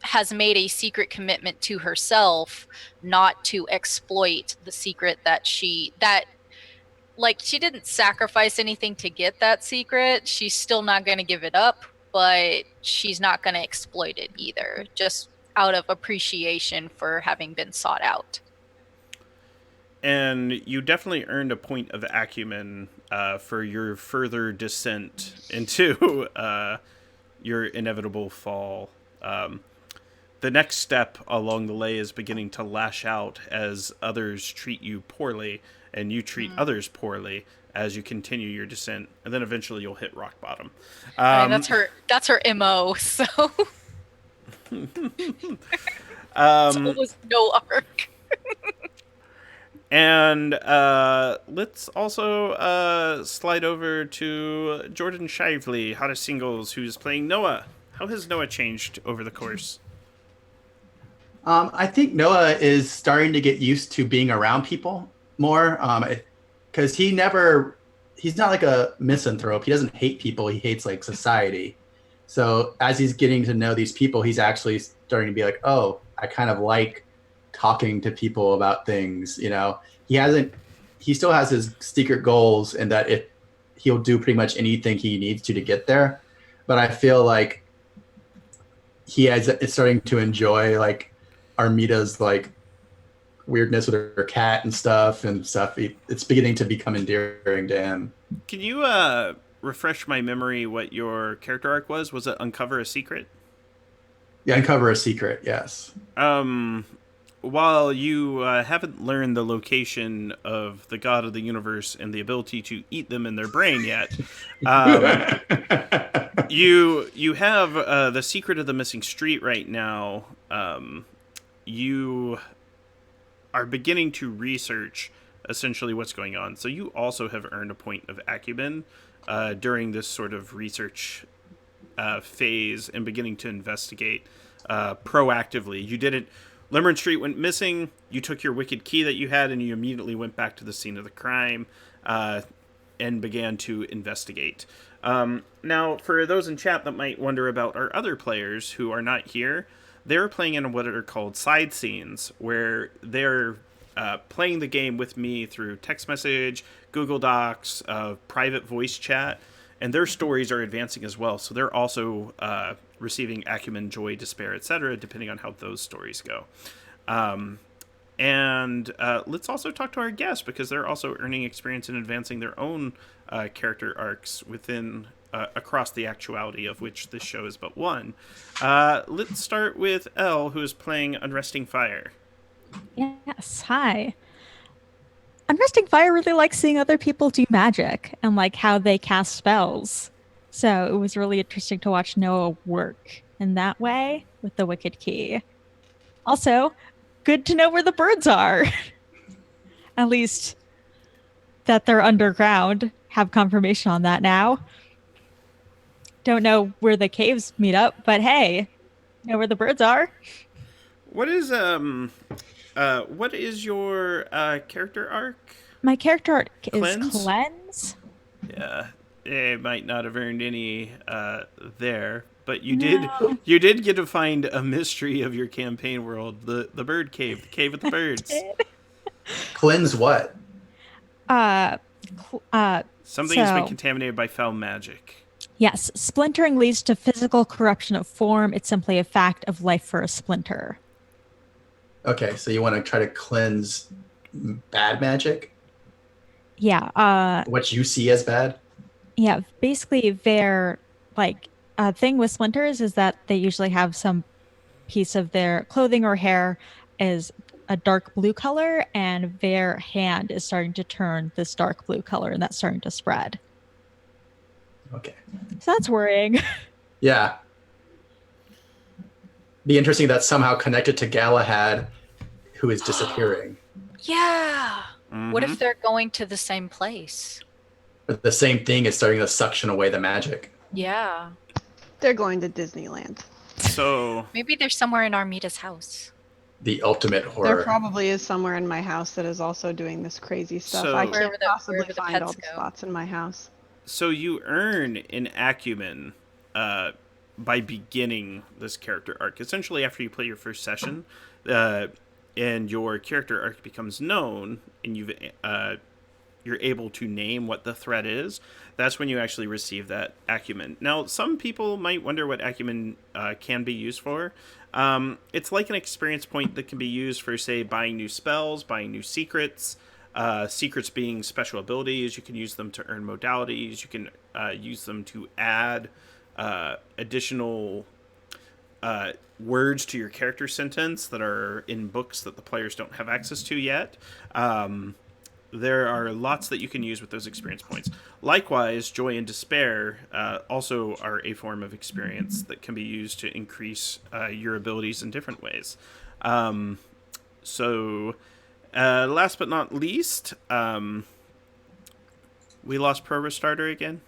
has made a secret commitment to herself not to exploit the secret she didn't sacrifice anything to get that secret. She's still not going to give it up, but she's not going to exploit it either, just out of appreciation for having been sought out. And you definitely earned a point of acumen for your further descent into your inevitable fall. The next step along the way is beginning to lash out as others treat you poorly, and you treat others poorly as you continue your descent, and then eventually you'll hit rock bottom. I mean, that's her MO, so it's almost no arc. And let's also slide over to Jordan Shively, Hottest Singles, who's playing Noah. How has Noah changed over the course? I think Noah is starting to get used to being around people more, because he's not like a misanthrope. He doesn't hate people. He hates, like, society. So as he's getting to know these people, he's actually starting to be like, oh, I kind of like talking to people about things. You know, he still has his secret goals, and that he'll do pretty much anything he needs to get there. But I feel like is starting to enjoy, like, Armida's, like, weirdness with her cat and stuff. It's beginning to become endearing to him. Can you refresh my memory what your character arc was? Was it Uncover a Secret? Yeah, Uncover a Secret, yes. While you haven't learned the location of the god of the universe and the ability to eat them in their brain yet, you have the secret of the missing street right now. You are beginning to research essentially what's going on. So you also have earned a point of acumen during this sort of research phase and beginning to investigate proactively. You didn't... Lemon Street went missing. You took your wicked key that you had and you immediately went back to the scene of the crime. and began to investigate. Now, for those in chat that might wonder about our other players who are not here, they're playing in what are called side scenes, where they're playing the game with me through text message, Google Docs, private voice chat, and their stories are advancing as well. So they're also receiving acumen, joy, despair, etc., depending on how those stories go. And let's also talk to our guests, because they're also earning experience in advancing their own character arcs within Across the Actuality, of which this show is but one. Let's start with Elle, who is playing Unresting Fire. Yes, hi. Unresting Fire really likes seeing other people do magic and like how they cast spells. So it was really interesting to watch Noah work in that way with the Wicked Key. Also, good to know where the birds are. At least that they're underground. Have confirmation on that now. Don't know where the caves meet up, but hey, know where the birds are. What is your character arc? My character arc Cleanse? is Cleanse. Yeah, it might not have earned any there, but you No. did get to find a mystery of your campaign world, the bird cave, the cave with the birds. Cleanse what? Something has been So- contaminated by foul magic. Yes, splintering leads to physical corruption of form. It's simply a fact of life for a splinter. Okay, so you want to try to cleanse bad magic? Yeah, What you see as bad? yeah, basically their like thing with splinters is that they usually have some piece of their clothing or hair is a dark blue color, and their hand is starting to turn this dark blue color, and that's starting to spread. Okay. So that's worrying. Yeah. Be interesting that's somehow connected to Galahad, who is disappearing. Yeah. What Mhm. if they're going to the same place? But the same thing is starting to suction away the magic. Yeah. They're going to Disneyland. So Maybe they're somewhere in Armita's house. The ultimate There horror. probably is somewhere in my house that is also doing this crazy stuff. So- I Wherever can't the- possibly wherever the find all pets the go. spots in my house. So you earn an acumen by beginning this character arc. Essentially, after you play your first session, and your character arc becomes known, and you're able to name what the threat is. That's when you actually receive that acumen. Now, some people might wonder what acumen can be used for. It's like an experience point that can be used for, say, buying new spells, buying new secrets. Secrets being special abilities. You can use them to earn modalities. You can use them to add additional words to your character sentence that are in books that the players don't have access to yet. There are lots that you can use with those experience points. Likewise, joy and despair also are a form of experience that can be used to increase your abilities in different ways. Last but not least, we lost Pro Restarter again.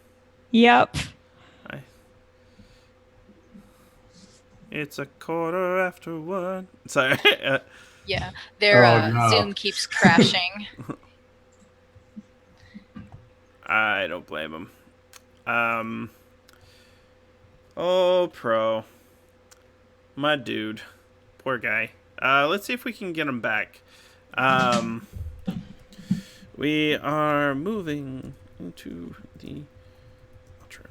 Yep. It's 1:15. Sorry. Yeah. Their Oh, no. Zoom keeps crashing. I don't blame him. Oh, Pro. My dude. Poor guy. Let's see if we can get him back. We are moving into the outro.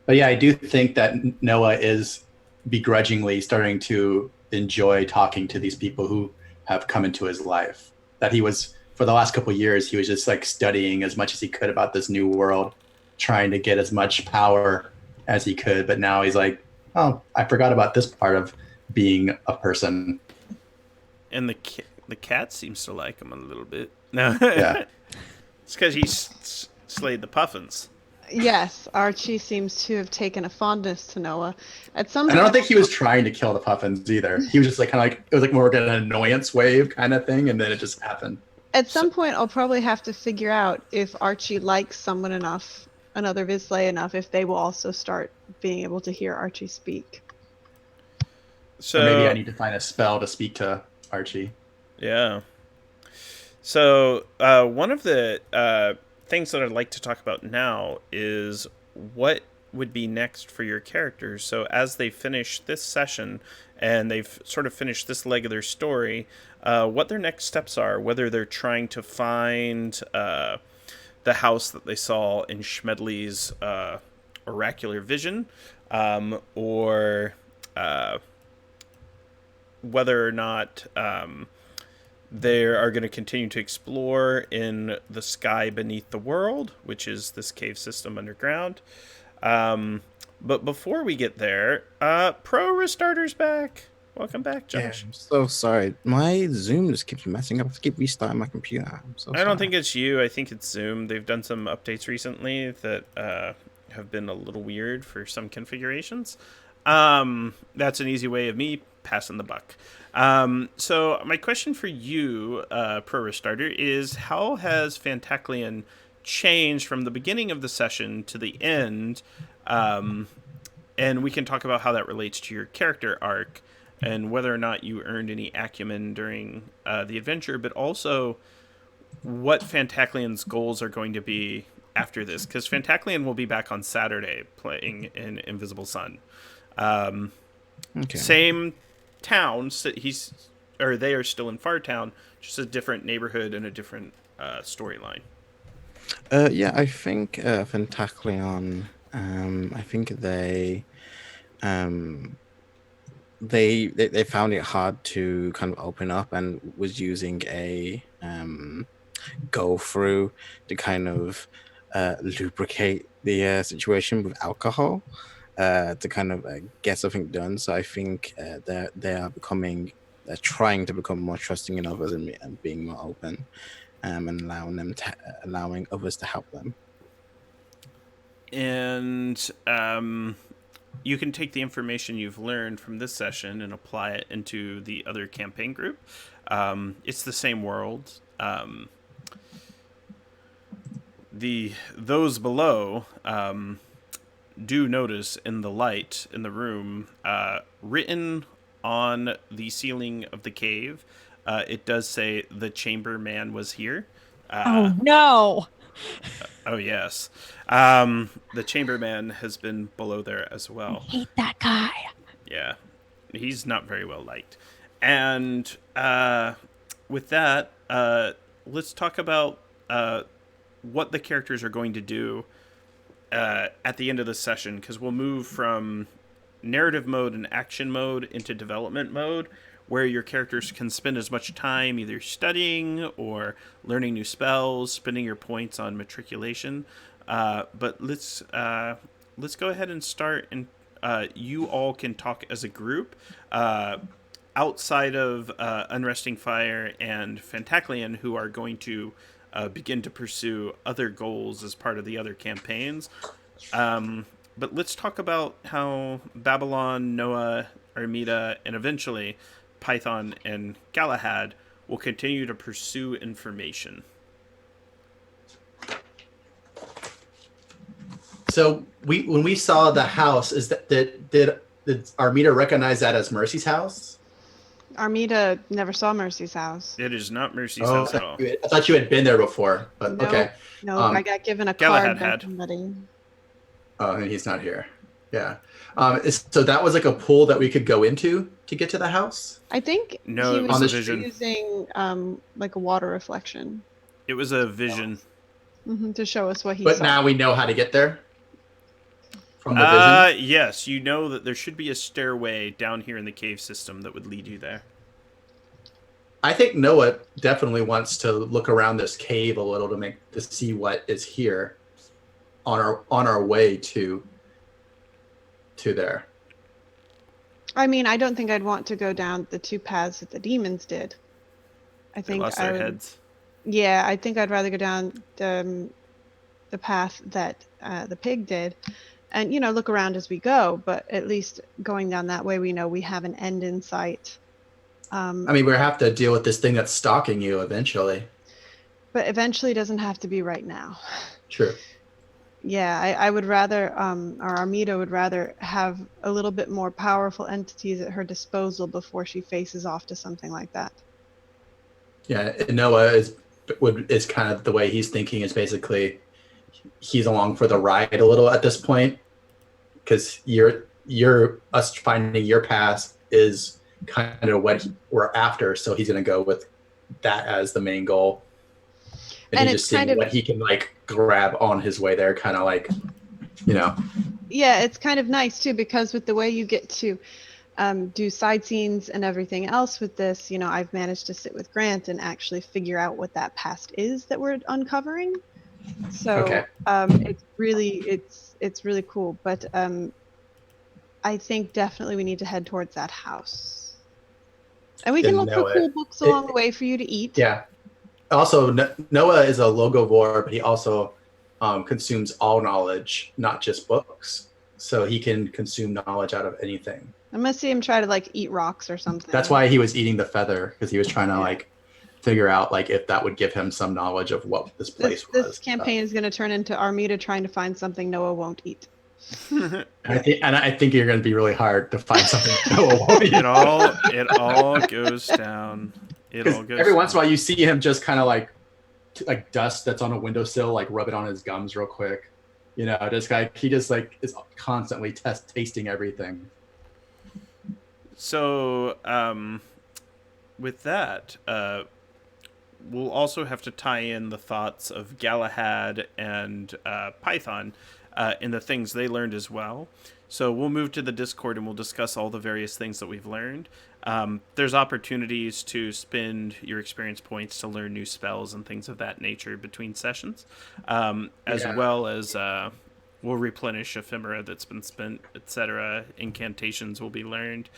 But yeah, I do think that Noah is begrudgingly starting to enjoy talking to these people who have come into his life. That he was, for the last couple of years, he was just like studying as much as he could about this new world, trying to get as much power as he could. But now he's like, oh, I forgot about this part of being a person. And the cat seems to like him a little bit. No. Yeah. It's because he slayed the puffins. Yes, Archie seems to have taken a fondness to Noah. At some And I point, don't think he was trying to kill the puffins either. He was just like kind of like, it was like more like an annoyance wave kind of thing, and then it just happened. at some point, I'll probably have to figure out if Archie likes someone enough, another Vizsla enough, if they will also start being able to hear Archie speak. So Or maybe I need to find a spell to speak to Archie. yeah. So one of the things that I'd like to talk about now is what would be next for your characters. So as they finish this session and they've sort of finished this leg of their story, what their next steps are, whether they're trying to find the house that they saw in Schmedley's oracular vision, or whether or not they are going to continue to explore in the sky beneath the world, which is this cave system underground. But before we get there, Pro Restarter's back. Welcome back, Josh. Yeah, I'm so sorry. My Zoom just keeps messing up. I have to keep restarting my computer. I'm so sorry. I don't think it's you. I think it's Zoom. They've done some updates recently that have been a little weird for some configurations. That's an easy way of me passing the buck. So my question for you, Pro Restarter, is how has Fantaclian changed from the beginning of the session to the end? And we can talk about how that relates to your character arc and whether or not you earned any acumen during the adventure, but also what Fantaclian's goals are going to be after this, because Fantaclian will be back on Saturday playing in Invisible Sun. Okay. Same town. They are still in Fartown, just a different neighborhood and a different storyline. Yeah, I think Fantaclion. I think they found it hard to kind of open up and was using a go through to kind of lubricate the situation with alcohol to kind of get something done. So I think they're trying to become more trusting in others and being more open, and allowing others to help them. And you can take the information you've learned from this session and apply it into the other campaign group. It's the same world. Those below do notice in the light in the room, written on the ceiling of the cave, it does say the chamber man was here. Oh no! Oh yes, the chamberman has been below there as well. I hate that guy. Yeah, he's not very well liked. And with that, let's talk about what the characters are going to do at the end of the session, because we'll move from narrative mode and action mode into development mode, where your characters can spend as much time either studying or learning new spells, spending your points on matriculation. But let's go ahead and start, and you all can talk as a group. Outside of Unresting Fire and Fantaclian, who are going to begin to pursue other goals as part of the other campaigns. But let's talk about how Babylon, Noah, Armida, and eventually Python and Galahad will continue to pursue information. So when we saw the house, did Armida recognize that as Mercy's house? Armida never saw Mercy's house. It is not Mercy's house at all. I thought you had been there before, but No, okay. No, I got given a Galahad card by had. somebody. Oh, and he's not here. Yeah. So that was like a pool that we could go into to get to the house? I think No, he it was was a vision. using like a water reflection It was a vision. to show us what he But saw. now we know how to get there from the vision? Yes, you know that there should be a stairway down here in the cave system that would lead you there. I think Noah definitely wants to look around this cave a little to see what is here on our way to there. I mean, I don't think I'd want to go down the two paths that the demons did. I They think lost I their would, heads. Yeah, I think I'd rather go down the path that the pig did, and look around as we go. But at least going down that way, we know we have an end in sight. I mean, we have to deal with this thing that's stalking you eventually. But eventually doesn't have to be right now. True. Yeah, I would rather, or Armida would rather have a little bit more powerful entities at her disposal before she faces off to something like that. Yeah, and Noah is is kind of the way he's thinking is basically he's along for the ride a little at this point, because you're us finding your past is kind of what we're after, so he's going to go with that as the main goal, and he's it's just seeing kind of, what he can like grab on his way there, kind of like, you know. yeah, it's kind of nice too, because with the way you get to do side scenes and everything else with this, I've managed to sit with Grant and actually figure out what that past is that we're uncovering. So Okay. it's really cool. But I think definitely we need to head towards that house, and we can look for cool books along the way for you to eat. Yeah. Also, Noah is a logovore, but he also consumes all knowledge, not just books. So he can consume knowledge out of anything. I'm gonna see him try to like eat rocks or something. That's why he was eating the feather, because he was trying to like figure out like if that would give him some knowledge of what this place was. This campaign is going to turn into Armida trying to find something Noah won't eat. I think you're going to be really hard to find something Noah won't eat. It all goes down. Every once in a while you see him just kind of like dust that's on a windowsill, like rub it on his gums real quick. This guy, he just like is constantly tasting everything. So, with that, we'll also have to tie in the thoughts of Galahad and Python in the things they learned as well. So we'll move to the Discord and we'll discuss all the various things that we've learned. There's opportunities to spend your experience points to learn new spells and things of that nature between sessions, as well as we'll replenish ephemera that's been spent, etc. Incantations will be learned,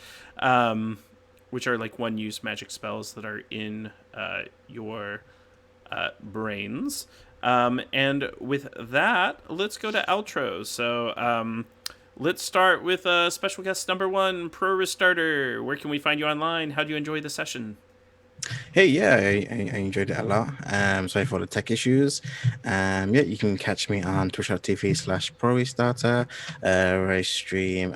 which are like one-use magic spells that are in your brains. And with that, let's go to outros. So let's start with special guest number 1, Pro Restarter. Where can we find you online? How do you enjoy the session? Hey, yeah, I enjoyed it a lot. Sorry for the tech issues. You can catch me on twitch.tv/ProRestarter, where I stream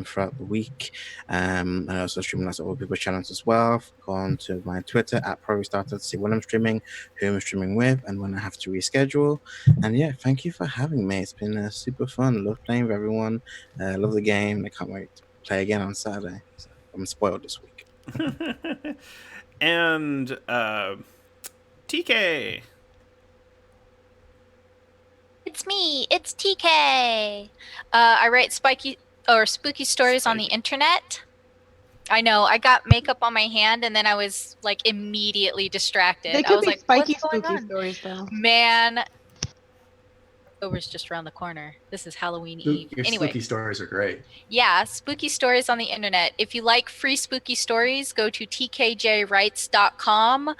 throughout the week. I also stream lots of other people's channels as well. Go on to my Twitter @ProRestarter to see when I'm streaming, who I'm streaming with, and when I have to reschedule. And yeah, thank you for having me. It's been super fun. Love playing with everyone. Love the game. I can't wait to play again on Saturday. So I'm spoiled this week. And TK. It's me. It's TK. I write spooky stories on the internet. I know. I got makeup on my hand, and then I was like immediately distracted. They could I was be like, spiky, "What's going spooky on?" stories, though. Man, October's just around the corner. This is Halloween Eve. Your Anyway, spooky stories are great. yeah, spooky stories on the internet. If you like free spooky stories, go to tkjwrites.com,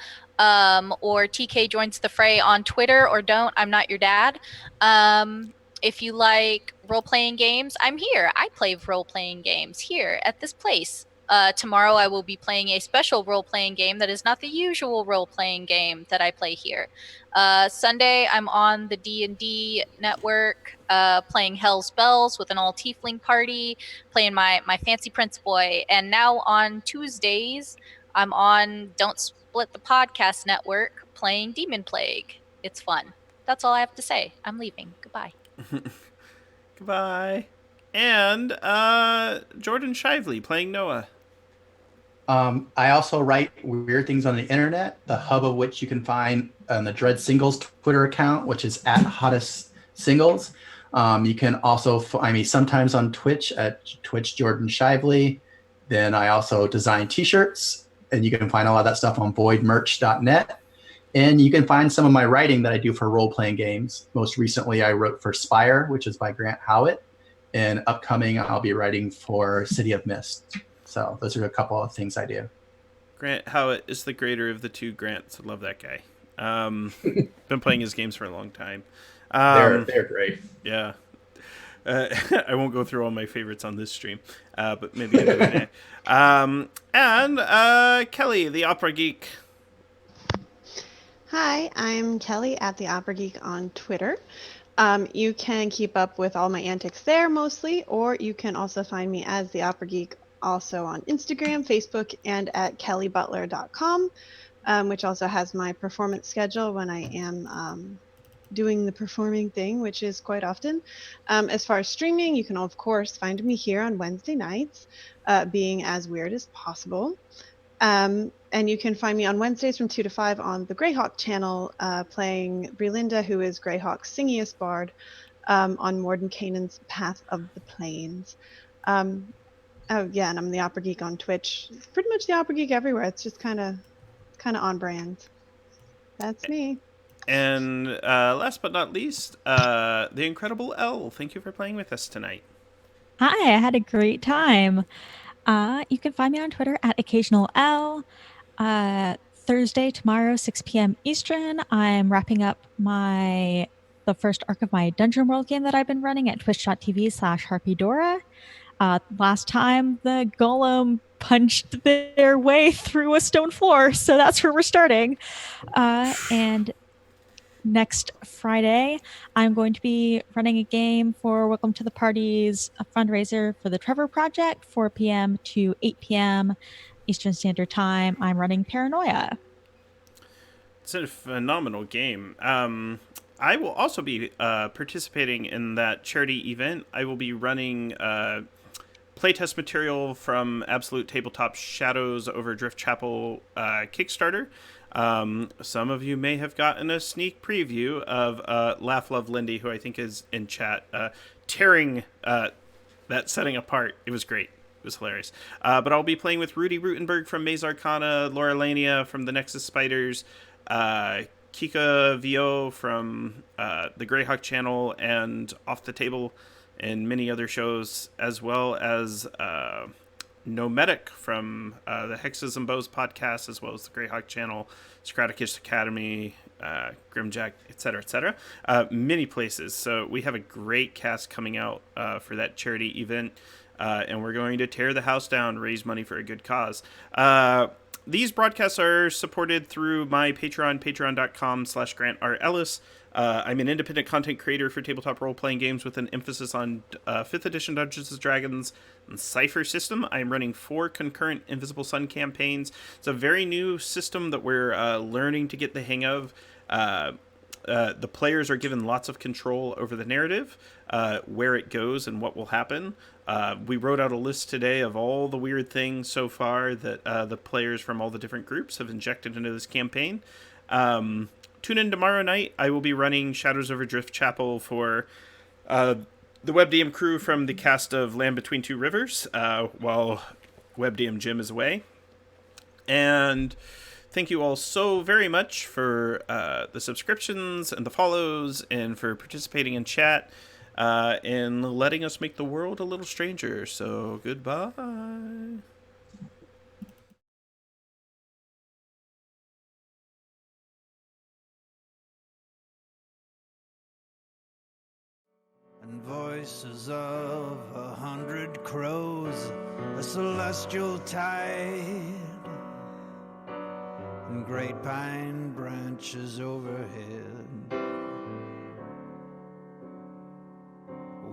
or TK joins the fray on Twitter, or don't. I'm not your dad. If you like role-playing games, I'm here. I play role-playing games here at this place. Tomorrow I will be playing a special role-playing game that is not the usual role-playing game that I play here. Sunday I'm on the D&D network playing Hell's Bells with an all-tiefling party, playing my fancy prince boy. And now on Tuesdays I'm on Don't Split the Podcast network playing Demon Plague. It's fun. That's all I have to say. I'm leaving. Goodbye. Goodbye. And Jordan Shively playing Noah. I also write weird things on the internet, the hub of which you can find on the Dread Singles Twitter account, which is @HottestSingles. You can also find me sometimes on Twitch at Twitch Jordan Shively. Then I also design t-shirts, and you can find all of that stuff on voidmerch.net. And you can find some of my writing that I do for role-playing games. Most recently, I wrote for Spire, which is by Grant Howitt. And upcoming, I'll be writing for City of Mist. So those are a couple of things I do. Grant Howitt is the greater of the two Grants. I love that guy. Been playing his games for a long time. They're great. Yeah. I won't go through all my favorites on this stream, but maybe another day. And Kelly, the Opera Geek. Hi, I'm Kelly at the Opera Geek on Twitter. You can keep up with all my antics there mostly, or you can also find me as the Opera Geek also on Instagram, Facebook, and at kellybutler.com. which also has my performance schedule when I am doing the performing thing, which is quite often. As far as streaming, you can, of course, find me here on Wednesday nights, being as weird as possible. And you can find me on Wednesdays from 2 to 5 on the Greyhawk channel, playing Brelinda, who is Greyhawk's singiest bard, on Mordenkainen's Path of the Plains. Oh yeah, and I'm the Opera Geek on Twitch. Pretty much the Opera Geek everywhere. It's just kind of on brand. That's me. And last but not least, the incredible Elle. Thank you for playing with us tonight. Hi, I had a great time. You can find me on Twitter at occasional L. Thursday, tomorrow, 6 p.m. Eastern, I'm wrapping up the first arc of my Dungeon World game that I've been running at twitch.tv/harpydora. Last time, the golem punched their way through a stone floor, so that's where we're starting. And next Friday, I'm going to be running a game for Welcome to the Party's a fundraiser for the Trevor Project, 4 p.m. to 8 p.m. Eastern Standard Time. I'm running Paranoia. It's a phenomenal game. I will also be participating in that charity event. I will be running playtest material from Absolute Tabletop Shadows over Drift Chapel Kickstarter. Some of you may have gotten a sneak preview of Laugh Love Lindy, who I think is in chat, tearing that setting apart. It was great. It was hilarious. But I'll be playing with Rudy Rutenberg from Maze Arcana, Laura Lania from the Nexus Spiders, Kika Vio from the Greyhawk channel and Off the Table, and many other shows, as well as Nomadic from the Hexes and Bows podcast, as well as the Greyhawk channel, Scraticus Academy, Grimjack, etc., many places. So we have a great cast coming out for that charity event, and we're going to tear the house down, raise money for a good cause. These broadcasts are supported through my Patreon, patreon.com/Grant R. Ellis. I'm an independent content creator for tabletop role-playing games with an emphasis on 5th edition Dungeons & Dragons and Cypher system. I'm running 4 concurrent Invisible Sun campaigns. It's a very new system that we're learning to get the hang of. The players are given lots of control over the narrative, where it goes and what will happen. We wrote out a list today of all the weird things so far that the players from all the different groups have injected into this campaign. Tune in tomorrow night. I will be running Shadows over Drift Chapel for the WebDM crew from the cast of Land Between Two Rivers, while WebDM Jim is away. And thank you all so very much for the subscriptions and the follows, and for participating in chat, and letting us make the world a little stranger. So goodbye. And voices of 100 crows, a celestial tide, and great pine branches overhead,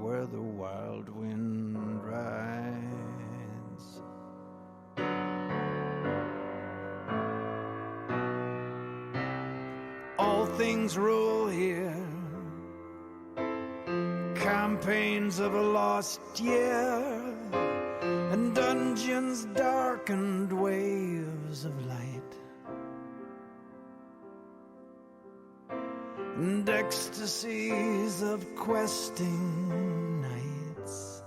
where the wild wind rides. All things rule here, campaigns of a lost year, and dungeons darkened waves of light, and ecstasies of questing nights.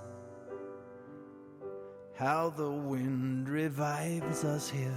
How the wind revives us here.